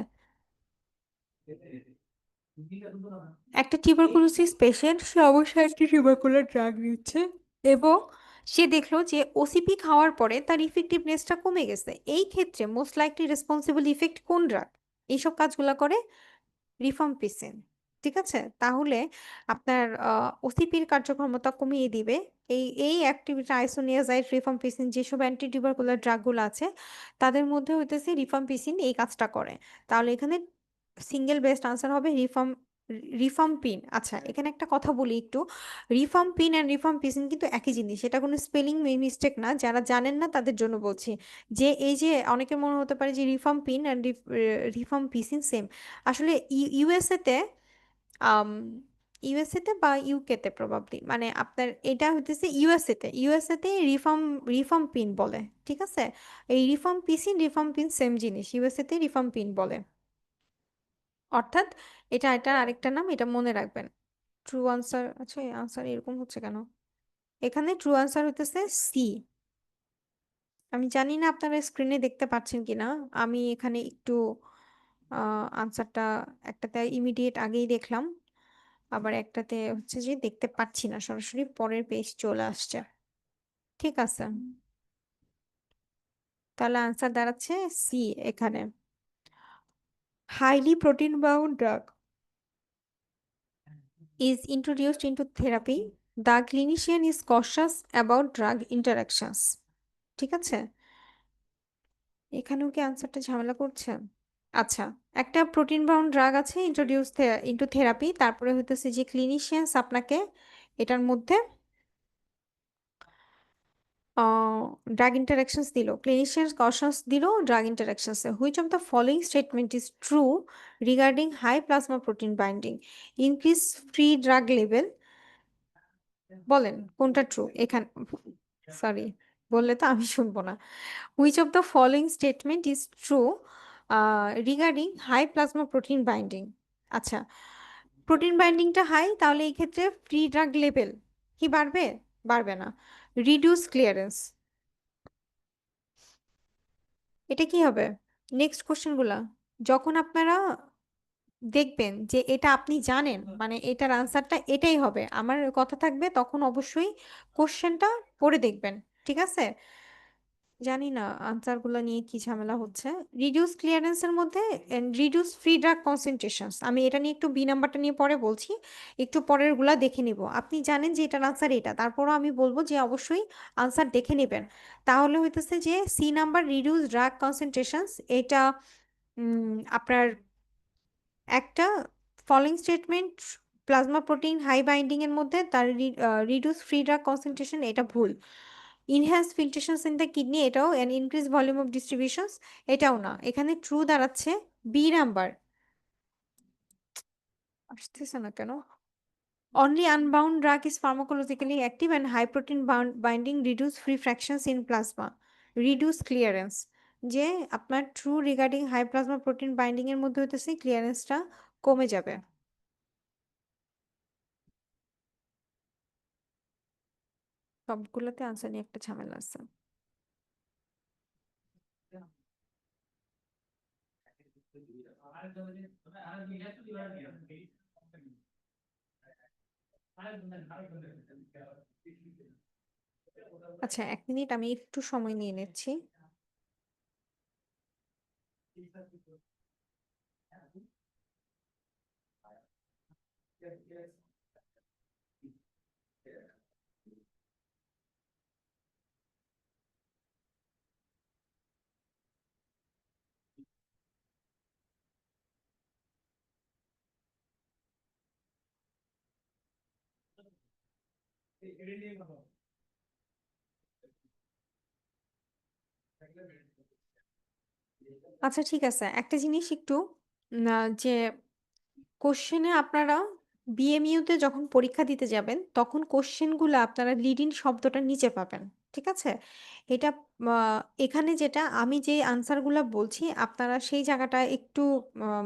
একটা টিউবারকুলোসিস পেশেন্ট সে অবশ্যই একটি টিউবারকুলার ড্রাগ নিচ্ছে এবং সে দেখলো যে ওসিপি খাওয়ার পরে তার ইফেক্টিভনেসটা কমে গেছে। এই ক্ষেত্রে মোস্ট লাইকলি রেসপন্সিবল ইফেক্ট কোন ড্রাগ এইসব কাজগুলো করে? রিফাম্পিসিন। ঠিক আছে, তাহলে আপনার ওসিপির কার্যক্ষমতা কমিয়ে দিবে এই এই অ্যাক্টিভিটি। আইসোনিয়াজাইড, রিফাম্পিসিন, যেসব অ্যান্টি টিউবারকুলার ড্রাগগুলো আছে তাদের মধ্যে হইতেছে রিফাম্পিসিন এই কাজটা করে। তাহলে এখানে সিঙ্গেল বেস্ট আনসার হবে রিফাম্পিন। আচ্ছা, এখানে একটা কথা বলি একটু, রিফাম্পিন অ্যান্ড রিফাম্পিসিন কিন্তু একই জিনিস, এটা কোনো স্পেলিং মিস্টেক না। যারা জানেন না তাদের জন্য বলছি, যে এই যে অনেকের মনে হতে পারে যে রিফাম্পিন অ্যান্ড রিফাম্পিসিন সেম। আসলে ইউএসএ তে, আম, ইউএসএ তে বা ইউকে তে প্রবাবলি, মানে আপনার এটা হইতেছে ইউএসএ তে রিফাম পিন বলে। ঠিক আছে, এই রিফাম পিন সেম জিনিস, ইউএসএ তে রিফাম পিন বলে। অর্থাৎ এটা এটা আরেকটা নাম, এটা মনে রাখবেন। ট্রু আনসার, আচ্ছা এই আনসার এরকম হচ্ছে কেন? এখানে ট্রু আনসার হইতেছে সি। আমি জানি না আপনারা স্ক্রিনে দেখতে পাচ্ছেন কিনা, আমি এখানে একটু আনসারটা একটাতে ইমিডিয়েট আগেই দেখলাম, আবার একটাতে হচ্ছে যে দেখতে পাচ্ছি না, সরাসরি পরের পেজ চলে আসছে। ঠিক আছে, তাহলে আনসার দাঁড়াচ্ছে সি এখানে। Highly protein bound drug is introduced into therapy, the clinician is cautious about drug interactions. ঠিক আছে, এখানেও কি আনসারটা ঝামেলা করছে? আচ্ছা, একটা প্রোটিন বাউন্ড ড্রাগ আছে ইন্ট্রোডিউস ইনটু থেরাপি, তারপরে হইতেছে যে ক্লিনিশিয়ানস আপনাকে এটার মধ্যে ড্রাগ ইন্টারাকশনস দিল, ক্লিনিশিয়ানস কশনস দিল drug interactions. Which of the following statement is true regarding high plasma protein binding, increase free drug level? বলেন কোনটা ট্রু এখানে, সরি বললে তো আমি শুনবো না। Which of the following statement is true regarding high plasma protein binding? আচ্ছা, প্রোটিন বাইন্ডিংটা হাই, তাহলে এই ক্ষেত্রে ফ্রি ড্রাগ লেভেল কি বাড়বে? বাড়বে না। রিডিউস ক্লিয়ারেন্স, এটা কি হবে? নেক্সট কোশ্চেন গুলা যখন আপনারা দেখবেন যে এটা আপনি জানেন, মানে এটার আনসারটা এটাই হবে, আমার কথা থাকবে, তখন অবশ্যই কোশ্চেনটা পড়ে দেখবেন। ঠিক আছে, জানি না আনসার গুলো নিয়ে কি ঝামেলা হচ্ছে। রিডিউস ক্লিয়ারেন্সের মধ্যে রিডিউস ফ্রি ড্রাগ কনসেন্ট্রেশনস, আমি এটা নিয়ে একটু বি নাম্বারটা নিয়ে পরে বলছি, একটু পরের গুলা দেখে নিব। আপনি জানেন যে এটার আনসার এটা, তারপরও আমি বলবো যে অবশ্যই আনসার দেখে নেবেন। তাহলে হইতেছে যে C number reduce drug concentrations, এটা আপনার একটা following statement plasma protein high binding এর মধ্যে তার রিডিউস ফ্রি ড্রাগ কনসেন্ট্রেশন, এটা ভুল। Enhance filtrations in the kidney, এটাও, and increase volume of distributions, এটাও না। এখানে ট্রু দাঁড়াচ্ছে বি নাম্বার। আসতেছে না কেন? Only unbound drug is pharmacologically active and high protein binding reduce free fractions in plasma, reduce clearance. যে আপনার true regarding high plasma protein binding এর মধ্যে হইতেছে ক্লিয়ারেন্সটা কমে যাবে। সবগুলোতে আনসার নিয়ে একটা ঝামেলা আছে। আচ্ছা, 1 মিনিট, আমি একটু সময় নিয়ে নিচ্ছি। আচ্ছা ঠিক আছে, একটা জিনিস একটু যে কোশ্চেনে আপনারা বিএমইউতে যখন পরীক্ষা দিতে যাবেন, তখন কোশ্চেনগুলা আপনারা লিড ইন শব্দটা নিচে পাবেন। ঠিক আছে? এটা আ এখানে যেটা আমি যে আনসারগুলা বলছি, আপনারা সেই জায়গাটা একটু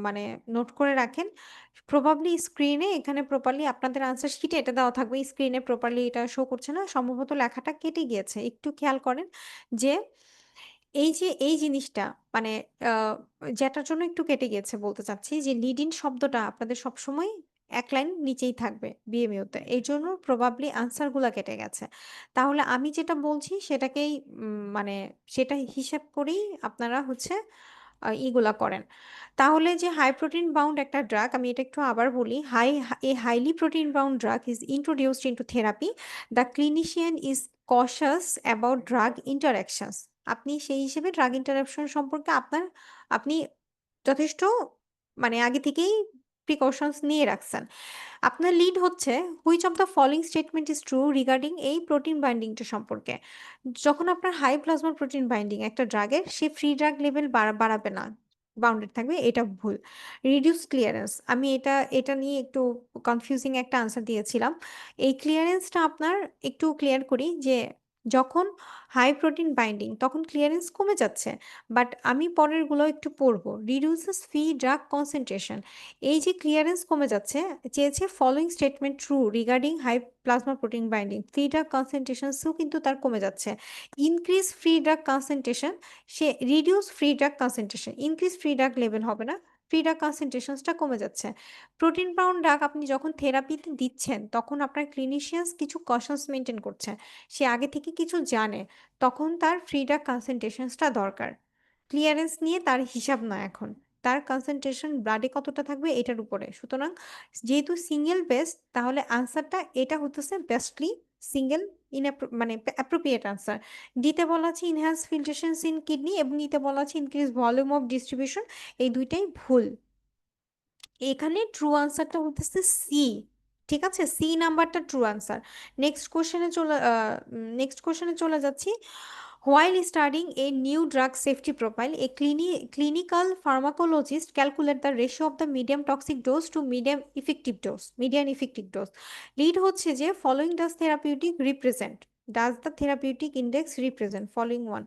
মানে নোট করে রাখেন। প্রবাবলি স্ক্রিনে এখানে প্রপারলি আপনাদের আনসার শিটে এটা দেওয়া থাকবে। স্ক্রিনে প্রপারলি এটা শো করছে না। সম্ভবত লেখাটা কেটে গিয়েছে। একটু খেয়াল করেন যে এই যে এই জিনিসটা মানে আ যেটার জন্য একটু কেটে গিয়েছে বলতে চাচ্ছি যে লিড ইন শব্দটা আপনাদের সবসময় এক লাইন নিচেই থাকবে বিএমইউতে। এইজন্য প্রবাবলি আনসার গুলা কেটে গেছে। তাহলে আমি যেটা বলছি সেটাকেই মানে সেটা হিসাব করেই আপনারা হচ্ছে ইগুলা করেন। তাহলে যে হাই প্রোটিন বাউন্ড একটা ড্রাগ আমি এটা একটু আবার বলি। A highly protein bound drug is introduced into therapy. The clinician is cautious about drug interactions. আপনি সেই হিসেবে ড্রাগ ইন্টারাকশন সম্পর্কে আপনি যথেষ্ট মানে আগে থেকেই প্রিকশনস নিয়ে রাখছেন। আপনার লিড হচ্ছে which of the following statement is true regarding এই প্রোটিন বাইন্ডিংটা সম্পর্কে। যখন আপনার হাই প্লাজমা প্রোটিন বাইন্ডিং একটা ড্রাগের সে ফ্রি ড্রাগ লেভেল বাড়াবে না। বাউন্ডেড থাকবে এটা ভুল। রিডিউস ক্লিয়ারেন্স আমি এটা নিয়ে একটু কনফিউজিং একটা আনসার দিয়েছিলাম। এই ক্লিয়ারেন্সটা আপনার একটু ক্লিয়ার করি যে যখন হাই প্রোটিন বাইন্ডিং তখন ক্লিয়ারেন্স কমে যাচ্ছে। বাট আমি পরেরগুলো একটু পড়বো। রিডিউসেস ফ্রি ড্রাগ কনসেন্ট্রেশন এই যে ক্লিয়ারেন্স কমে যাচ্ছে চেয়েছে following statement true regarding high plasma protein binding free drug কনসেন্ট্রেশনসও কিন্তু তার কমে যাচ্ছে। ইনক্রিজ ফ্রি ড্রাগ কনসেন্ট্রেশন সে reduce free drug concentration increase free drug level হবে না ফ্রি ড্রাগ কনসেন্ট্রেশনসটা কমে যাচ্ছে। প্রোটিন বাউন্ড ড্রাগ আপনি যখন থেরাপিতে দিচ্ছেন তখন আপনার ক্লিনিশিয়ানস কিছু কশনস মেনটেন করছে। সে আগে থেকে কিছু জানে তখন তার ফ্রি ড্রাগ কনসেন্ট্রেশনসটা দরকার। ক্লিয়ারেন্স নিয়ে তার হিসাব না এখন। তার কনসেন্ট্রেশন ব্লাডে কতটা থাকবে এটার উপরে। সুতরাং যেহেতু সিঙ্গেল বেস্ট তাহলে আনসারটা এটা হতেছে বেস্টলি সিঙ্গেল মানে অ্যাপ্রোপ্রিয়েট আনসার। ডিতে বলা আছে ইনহ্যান্স ফিল্ট্রেশনস ইন কিডনি এবং ইতে বলা আছে ইনক্রিজ ভলিউম অফ ডিস্ট্রিবিউশন এই দুইটাই ভুল। এখানে ট্রু আনসারটা হতেছে সি। ঠিক আছে? সি নাম্বারটা ট্রু আনসার। নেক্সট কোশ্চেনে চলে যাচ্ছি। While studying a new drug safety profile, a clinical pharmacologist calculate the ratio of the medium toxic dose to median effective dose. Lead হচ্ছে যে following does the therapeutic index represent following one.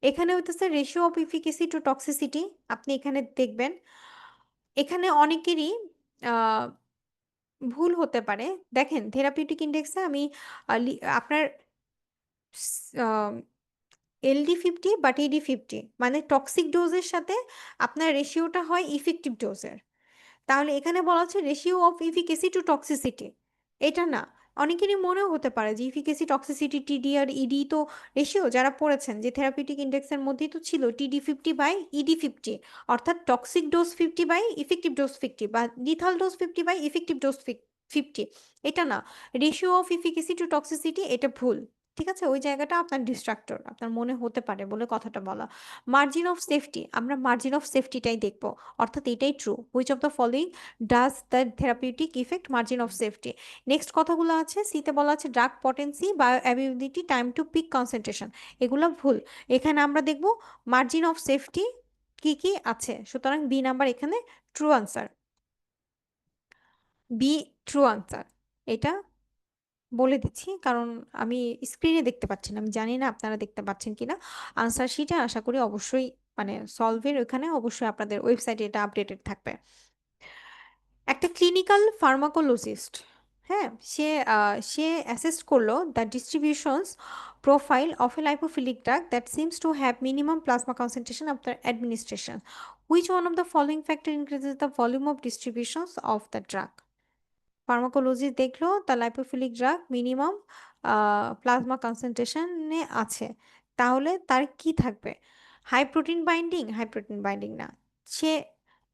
এখানে হইতেছে ratio of efficacy to toxicity আপনি এখানে দেখবেন। এখানে অনেকেরই আ ভুল হতে পারে। দেখেন থেরাপিউটিক ইনডেক্সে আমি আপনার স আ LD50 বাট ED50 মানে টক্সিক ডোজের সাথে আপনার রেশিওটা হয় ইফেক্টিভ ডোজের। তাহলে এখানে বলা হচ্ছে ratio of efficacy to toxicity. এটা না। অনেকেরই মনেও হতে পারে যে এফিকেসি, টক্সিসিটি, টিডি আর ইডি তো রেশিও যারা পড়েছেন যে থেরাপিউটিক ইনডেক্সের মধ্যেই তো ছিল TD50/ED50 অর্থাৎ toxic dose 50 by effective dose 50 বা lethal dose 50 by effective dose 50 এটা না। Ratio of efficacy to toxicity এটা ভুল। ঠিক আছে? ওই জায়গাটা আপনার ডিস্ট্রাক্টর। আপনার মনে হতে পারে বলে কথাটা বলা। মার্জিন অফ সেফটি আমরা মার্জিন অফ সেফটিটাই দেখব। অর্থাৎ এটাই true. Which of the following does the therapeutic effect margin of safety. Next কথাগুলো আছে সিতে বলা আছে drug potency bioavailability time to peak concentration এগুলো ভুল। এখানে আমরা দেখব মার্জিন অফ সেফটি কি কি আছে। সুতরাং বি নাম্বার এখানে true answer. Be true answer. এটা বলে দিচ্ছি কারণ আমি স্ক্রিনে দেখতে পাচ্ছি না। আমি জানি না আপনারা দেখতে পাচ্ছেন কিনা। আনসার শিটে আশা করি অবশ্যই মানে সলভের ওখানে অবশ্যই আপনাদের ওয়েবসাইটে এটা আপডেটেড থাকবে। একটা ক্লিনিক্যাল ফার্মাকোলজিস্ট হ্যাঁ সে অ্যাসেস করলো the distributions profile of a lipophilic drug that seems to have minimum plasma concentration after administration which one of the following factor increases the volume of distributions of the drug. Pharmacology দেখলো the lipophilic drug minimum plasma কনসেন্ট্রেশনে আছে। তাহলে তার কি থাকবে? হাই প্রোটিন বাইন্ডিং না। সে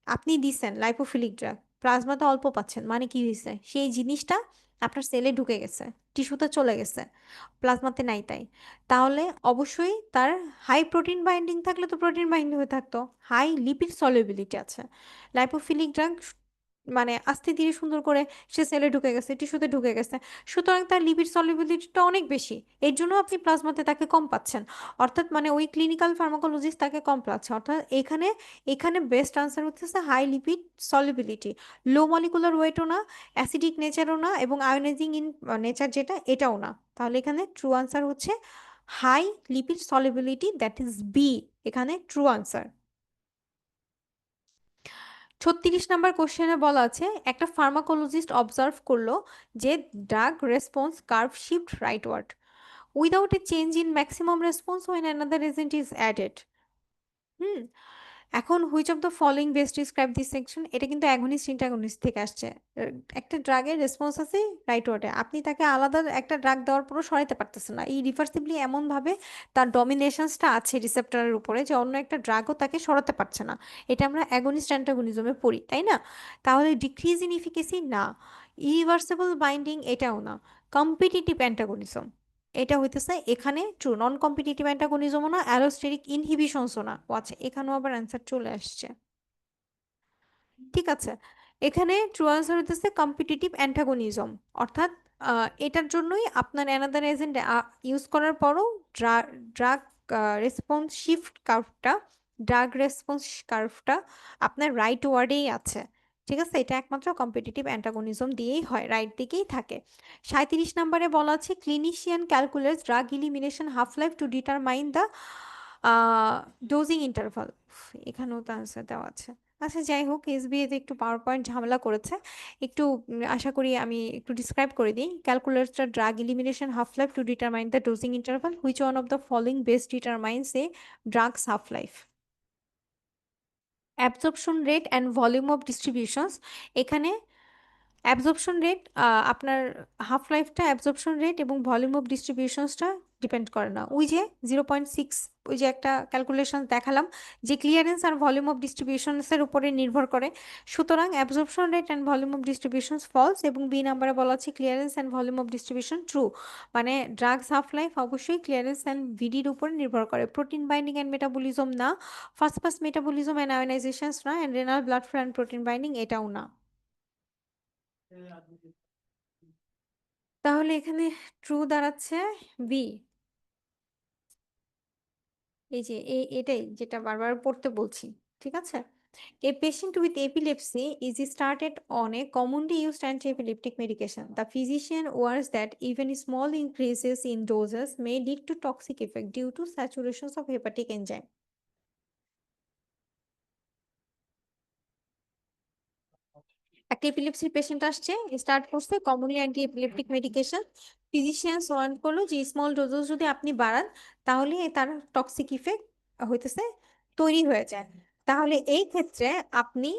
আপনি দিছেন লাইপোফিলিক ড্রাগ প্লাজমাতে অল্প পাচ্ছেন মানে কি হয়েছে সেই জিনিসটা আপনার সেলে ঢুকে গেছে, টিস্যুতে চলে গেছে, প্লাজমাতে নাই তাই। তাহলে অবশ্যই তার হাই প্রোটিন বাইন্ডিং থাকলে তো প্রোটিন বাইন্ডিং হয়ে থাকতো। হাই লিপিড সলিবিলিটি আছে লাইপোফিলিক ড্রাগ মানে আস্তে ধীরে সুন্দর করে সে সেলে ঢুকে গেছে, টিস্যুতে ঢুকে গেছে, সুতরাং তার লিপিড সলিবিলিটিটা অনেক বেশি, এর জন্য আপনি প্লাজমাতে তাকে কম পাচ্ছেন। অর্থাৎ মানে ওই ক্লিনিক্যাল ফার্মাকোলজিস্ট তাকে কম পাচ্ছে। অর্থাৎ এখানে এখানে বেস্ট আনসার হচ্ছে হাই লিপিড সলিবিলিটি, লো মলিকুলার ওয়েটও না, অ্যাসিডিক নেচারও না, এবং আয়োনাইজিং ইন নেচার যেটা এটাও না। তাহলে এখানে ট্রু আনসার হচ্ছে high lipid solubility, that is B, এখানে ট্রু আনসার। 36 নম্বর কোশ্চেনে বলা আছে একটা ফার্মাকোলজিস্ট অবজার্ভ করলো যে drug response curve shift rightward without a change in maximum response when another agent is added। হুম, এখন which of the following best describe this section, এটা কিন্তু অ্যাগনিস্ট ইন্টাগনিস্ট থেকে আসছে। একটা ড্রাগের রেসপন্স আছে রাইট ওয়ার্ডে, আপনি তাকে আলাদা একটা ড্রাগ দেওয়ার পরও সরাইতে পারতেছেন না, এই রিভার্সিবলি এমন ভাবে তার ডমিনেশনসটা আছে রিসেপ্টরের উপরে যে অন্য একটা ড্রাগও তাকে সরাতে পারছে না। এটা আমরা অ্যাগনিস্ট অ্যান্টাগনিজমে পড়ি, তাই না? তাহলে ডিক্রিজ ইন ইফিকেসি না, ইরিভার্সিবল বাইন্ডিং এটাও না, কম্পিটিটিভ অ্যান্টাগনিজম এটা হইতেছে এখানে ট্রু, নন কম্পিটিটিভ অ্যান্টাগনিজমও না, অ্যালোস্টেরিক ইনহিবিশনসও না। ও আচ্ছা, এখানেও আবার অ্যান্সার চলে আসছে। ঠিক আছে, এখানে ট্রু আনসার হইতেছে কম্পিটিটিভ অ্যান্টাগনিজম। অর্থাৎ এটার জন্যই আপনার অ্যানাদার এজেন্ট ইউজ করার পরও ড্রাগ রেসপন্স শিফট কার্ভটা, ড্রাগ রেসপন্স কার্ভটা আপনার রাইট ওয়ার্ডেই আছে। ঠিক আছে, এটা একমাত্র কম্পিটিটিভ অ্যান্টাগনিজম দিয়েই হয়, রাইট দিকেই থাকে। 37 নম্বরে বলা আছে clinician calculates drug elimination half life to determine the dosing interval. এখানেও তো আনসার দেওয়া আছে। আচ্ছা যাই হোক, এসবিএ তে একটু পাওয়ার পয়েন্ট ঝামেলা করেছে, একটু আশা করি আমি একটু ডিসক্রাইব করে দিই। Calculator drug elimination half life to determine the dosing interval, which one of the following best determines A drugs half life? Absorption rate and volume of distributions, এখানে অ্যাবজর্পশন রেট আপনার হাফ লাইফটা অ্যাবজর্পশন রেট এবং ভলিউম অফ ডিস্ট্রিবিউশনসটা ডিপেন্ড করে না। ওই যে 0.6, ওই যে একটা ক্যালকুলেশন দেখালাম যে ক্লিয়ারেন্স আর ভলিউম অফ ডিস্ট্রিবিউশনসের উপরে নির্ভর করে। সুতরাং absorption rate and volume of distributions falls, এবং বি নাম্বারে বলা আছে clearance and volume of distribution true. মানে ড্রাগস হাফ লাইফ অবশ্যই ক্লিয়ারেন্স অ্যান্ড ভিডির উপর নির্ভর করে, প্রোটিন বাইন্ডিং অ্যান্ড মেটাবলিজম না, fast fast metabolism and ionizations না, and renal blood flow and protein binding এটাও না। তাহলে এখানে ট্রু দাঁড়াচ্ছে বি। এই যে এটাই যেটা বারবার পড়তে বলছি। ঠিক আছে, a patient with epilepsy is started on a commonly used anti-epileptic medication. The physician warns that even small increases in doses may lead to toxic effect due to saturations of hepatic enzyme. একটা এপিলেপসির পেশেন্ট আসছে, স্টার্ট করছে commonly anti epileptic medication, physicians warn করলো যে স্মল ডোজেস যদি আপনি বাড়ান তাহলে তার টক্সিক ইফেক্ট হইতেছে, তৈরি হয়ে যায়। তাহলে এই ক্ষেত্রে আপনি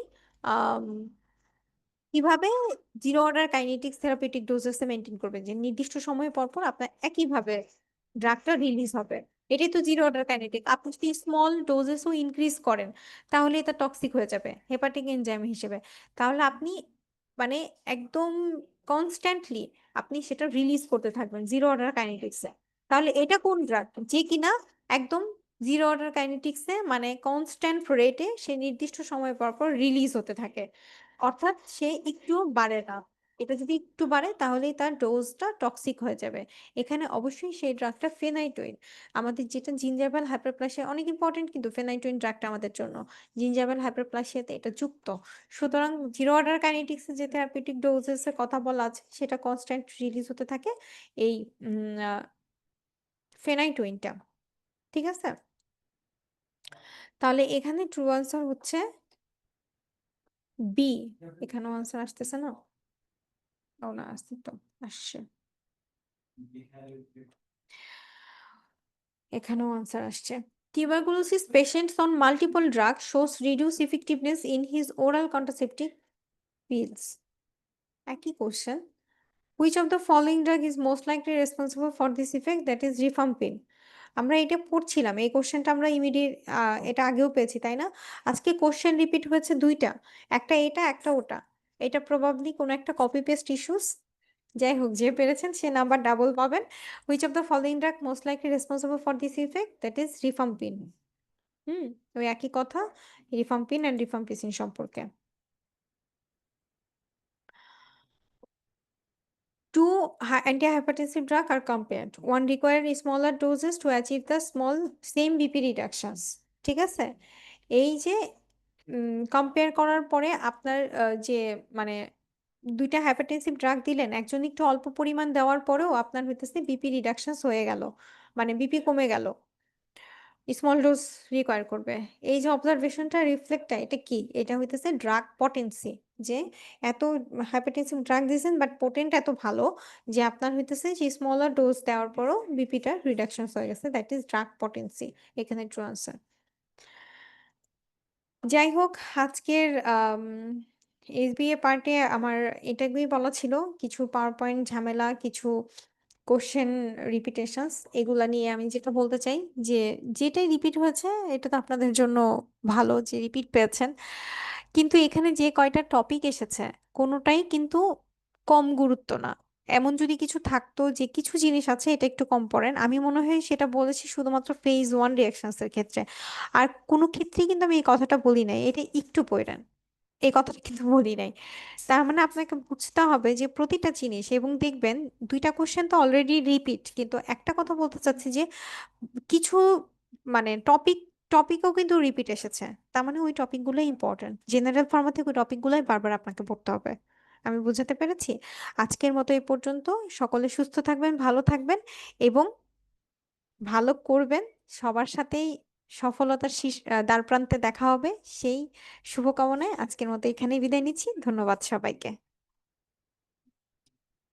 আম, কিভাবে zero order kinetics therapeutic doses maintain করবেন যে নির্দিষ্ট সময় পর পর আপনার একইভাবে ড্রাগটা রিলিজ হবে? এটাই তো জিরো অর্ডার কাইনেটিক। আপনি যদি স্মল ডোজেসও ইনক্রিজ করেন তাহলে এটা টক্সিক হয়ে যাবে হেপাটিক এনজাইম হিসেবে। তাহলে আপনি মানে একদম কনস্ট্যান্টলি আপনি সেটা রিলিজ করতে থাকবেন জিরো অর্ডার কাইনেটিক্সে। তাহলে এটা কোন ড্রাগ যে কিনা একদম জিরো অর্ডার কাইনেটিক্সে মানে কনস্ট্যান্ট রেটে সে নির্দিষ্ট সময় পর পর রিলিজ হতে থাকে, অর্থাৎ সে একটু বাড়ে না। এটা যদি একটু বাড়ে তাহলেই তার ডোজটা টক্সিক হয়ে যাবে। এখানে অবশ্যই সেই ড্রাগটা ফেনাইটোইন, আমাদের যেটা জিঞ্জারভেল হাইপারপ্লাসিয়া অনেক ইম্পর্টেন্ট, কিন্তু ফেনাইটোইন ড্রাগটা আমাদের জন্য জিঞ্জারভেল হাইপারপ্লাসিয়াতে এটা যুক্ত। সুতরাং জিরো অর্ডার কাইনেটিক্সে যে থেরাপিউটিক ডোজেসের কথা বলা আছে সেটা কনস্ট্যান্ট রিলিজ হতে থাকে এই ফেনাইটোইনটা। ঠিক আছে, তাহলে এখানে ট্রু আনসার হচ্ছে বি। এখানেও আনসার আসতেছে না, ও না আসছে তো, আসছে, এখানেও আনসার আসছে। Tuberculosis patients on multiple drugs shows reduced effectiveness in his oral contraceptive pills. একই question, which of the following drug is most likely responsible for this effect, that is rifampin? আমরা এটা পড়ছিলাম, এই কোশ্চেনটা আমরা ইমিডিয়েট এটা আগেও পেয়েছি তাই না? আজকে কোশ্চেন রিপিট হয়েছে দুইটা, একটা এটা একটা ওটা, এটা প্রবাবলি কোনো একটা কপি পেস্ট ইস্যুস। যাই হোক, যে পেরেছেন সে নাম্বার ডাবল পাবেন। Which of the following drug most likely responsible for this effect, that is rifampin. ওই একই কথা রিফাম্পিন অ্যান্ড রিফাম্পিসিন সম্পর্কে। Two antihypertensive drugs are compared. One requires smaller doses to achieve the small same BP reductions. ঠিক আছে? এই যে কম্পেয়ার করার পরে আপনার যে মানে ২ টা হাইপারটেনসিভ ড্রাগ দিলেন, একজন একটু অল্প পরিমাণ দেওয়ার পরেও আপনার হইতেছে বিপি রিডাকশনস হয়ে গেল। মানে বিপি কমে গেল। স্মল ডোজ রিকোয়ার করবে। এই যে অবজারভেশনটা রিফ্লেক্টটা এটা কি? এটা হইতেছে ড্রাগ পটেন্সি। যে এত হাইপারটেনসিভ ড্রাগ দিছেন বাট পোটেন্ট এত ভালো যে আপনার হইতেছে যে স্মলার ডোজ দেওয়ার পরও বিপিটা রিডাকশনস হয়ে গেছে। That is drug potency. এখানে ট্রু আনসার। যাই হোক আজকের এসবিএ পার্টে আমার এটুকুই বলা ছিল। কিছু পাওয়ার পয়েন্ট ঝামেলা, কিছু কোয়েশ্চেন রিপিটেশনস এগুলা নিয়ে আমি যেটা বলতে চাই যে, যেটাই রিপিট হয়েছে এটা তো আপনাদের জন্য ভালো যে রিপিট পেয়েছেন। কিন্তু এখানে যে কয়টা টপিক এসেছে কোনোটাই কিন্তু কম গুরুত্ব না। এমন যদি কিছু থাকতো যে কিছু জিনিস আছে এটা একটু কম পড়েন, আমি মনে হয় সেটা বলেছি শুধুমাত্র ফেজ 1 রিঅ্যাকশনস এর ক্ষেত্রে। আর কোনো ক্ষেত্রেই কিন্তু আমি এই কথাটা বলি নাই এটা একটু পড়েন, এই কথাটা কিন্তু বলি নাই। তার মানে আপনাকে বুঝতে হবে যে প্রতিটা জিনিস, এবং দেখবেন 2টা কোশ্চেন তো অলরেডি রিপিট, কিন্তু একটা কথা বলতে চাচ্ছি যে কিছু মানে টপিকও কিন্তু রিপিট এসেছে। তার মানে ওই টপিকগুলো ইম্পর্টেন্ট, জেনারেল ফর্মা থেকে ওই টপিকগুলোই বারবার আপনাকে পড়তে হবে। আমি বুঝাতে পেরেছি? আজকের মতো এই পর্যন্ত। সকলে সুস্থ থাকবেন, ভালো থাকবেন এবং ভালো করবেন। সবার সাথেই সফলতার দ্বারপ্রান্তে দেখা হবে সেই শুভকামনায় আজকের মতো এখানেই বিদায় নিচ্ছি। ধন্যবাদ সবাইকে।